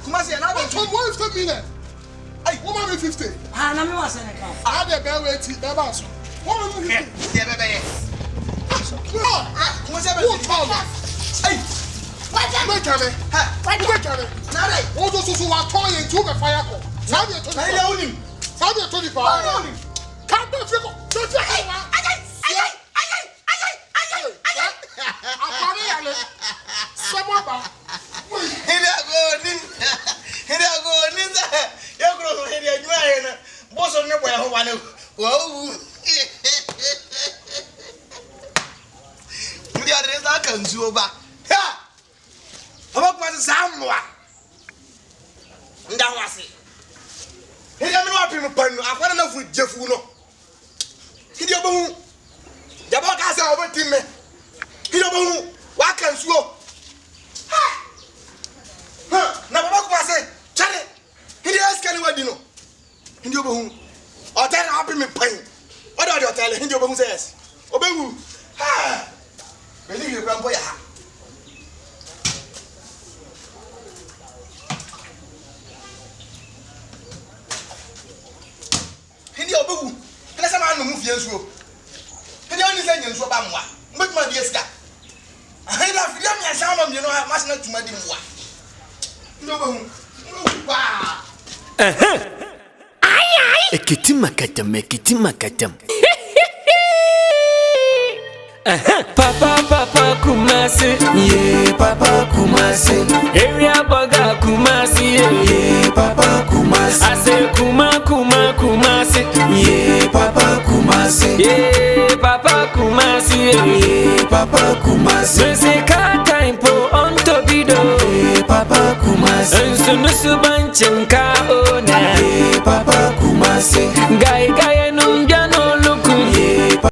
Speaker 3: Kumasi, now what is the meaning? Hey, what am I 50? Now me was saying I had a bell waiting. That was what am I 50? Yeah, baby. Hey, wait a minute. Now, what does you want to into the fire? Sabi Tony Power. Can't be figure. Don't you hate? Someone. He
Speaker 1: Manu, whoa. You are the other consumer. Ha! About my Samoa. That was it. He didn't know him. I want enough with Jeffuno. He didn't know. The book has over to me. He don't know what can you. Now, what was it? Charlie, he didn't ask anyone, you know. In your home, or tell happy me pain. What are you telling him? Your home says, Obey you. Ha! Believe you, grandboy. In your boo, let's a man move your swoop. And the only thing you swap on what? Make my dear scat. I have young and some of you know I must not to my dear one. No,
Speaker 10: Ekitimakadam. Papa Kumasi, yeah, Papa Kumasi. Area Boga Kumasi, yeah, Papa Kumasi. I say Kumasi, yeah, Papa Kumasi, yeah, Papa Kumasi, yeah, Papa Kumasi. We say time po on Tobido, yeah, Papa Kumasi. And so no subanchenka ona, yeah, Papa Kumasi.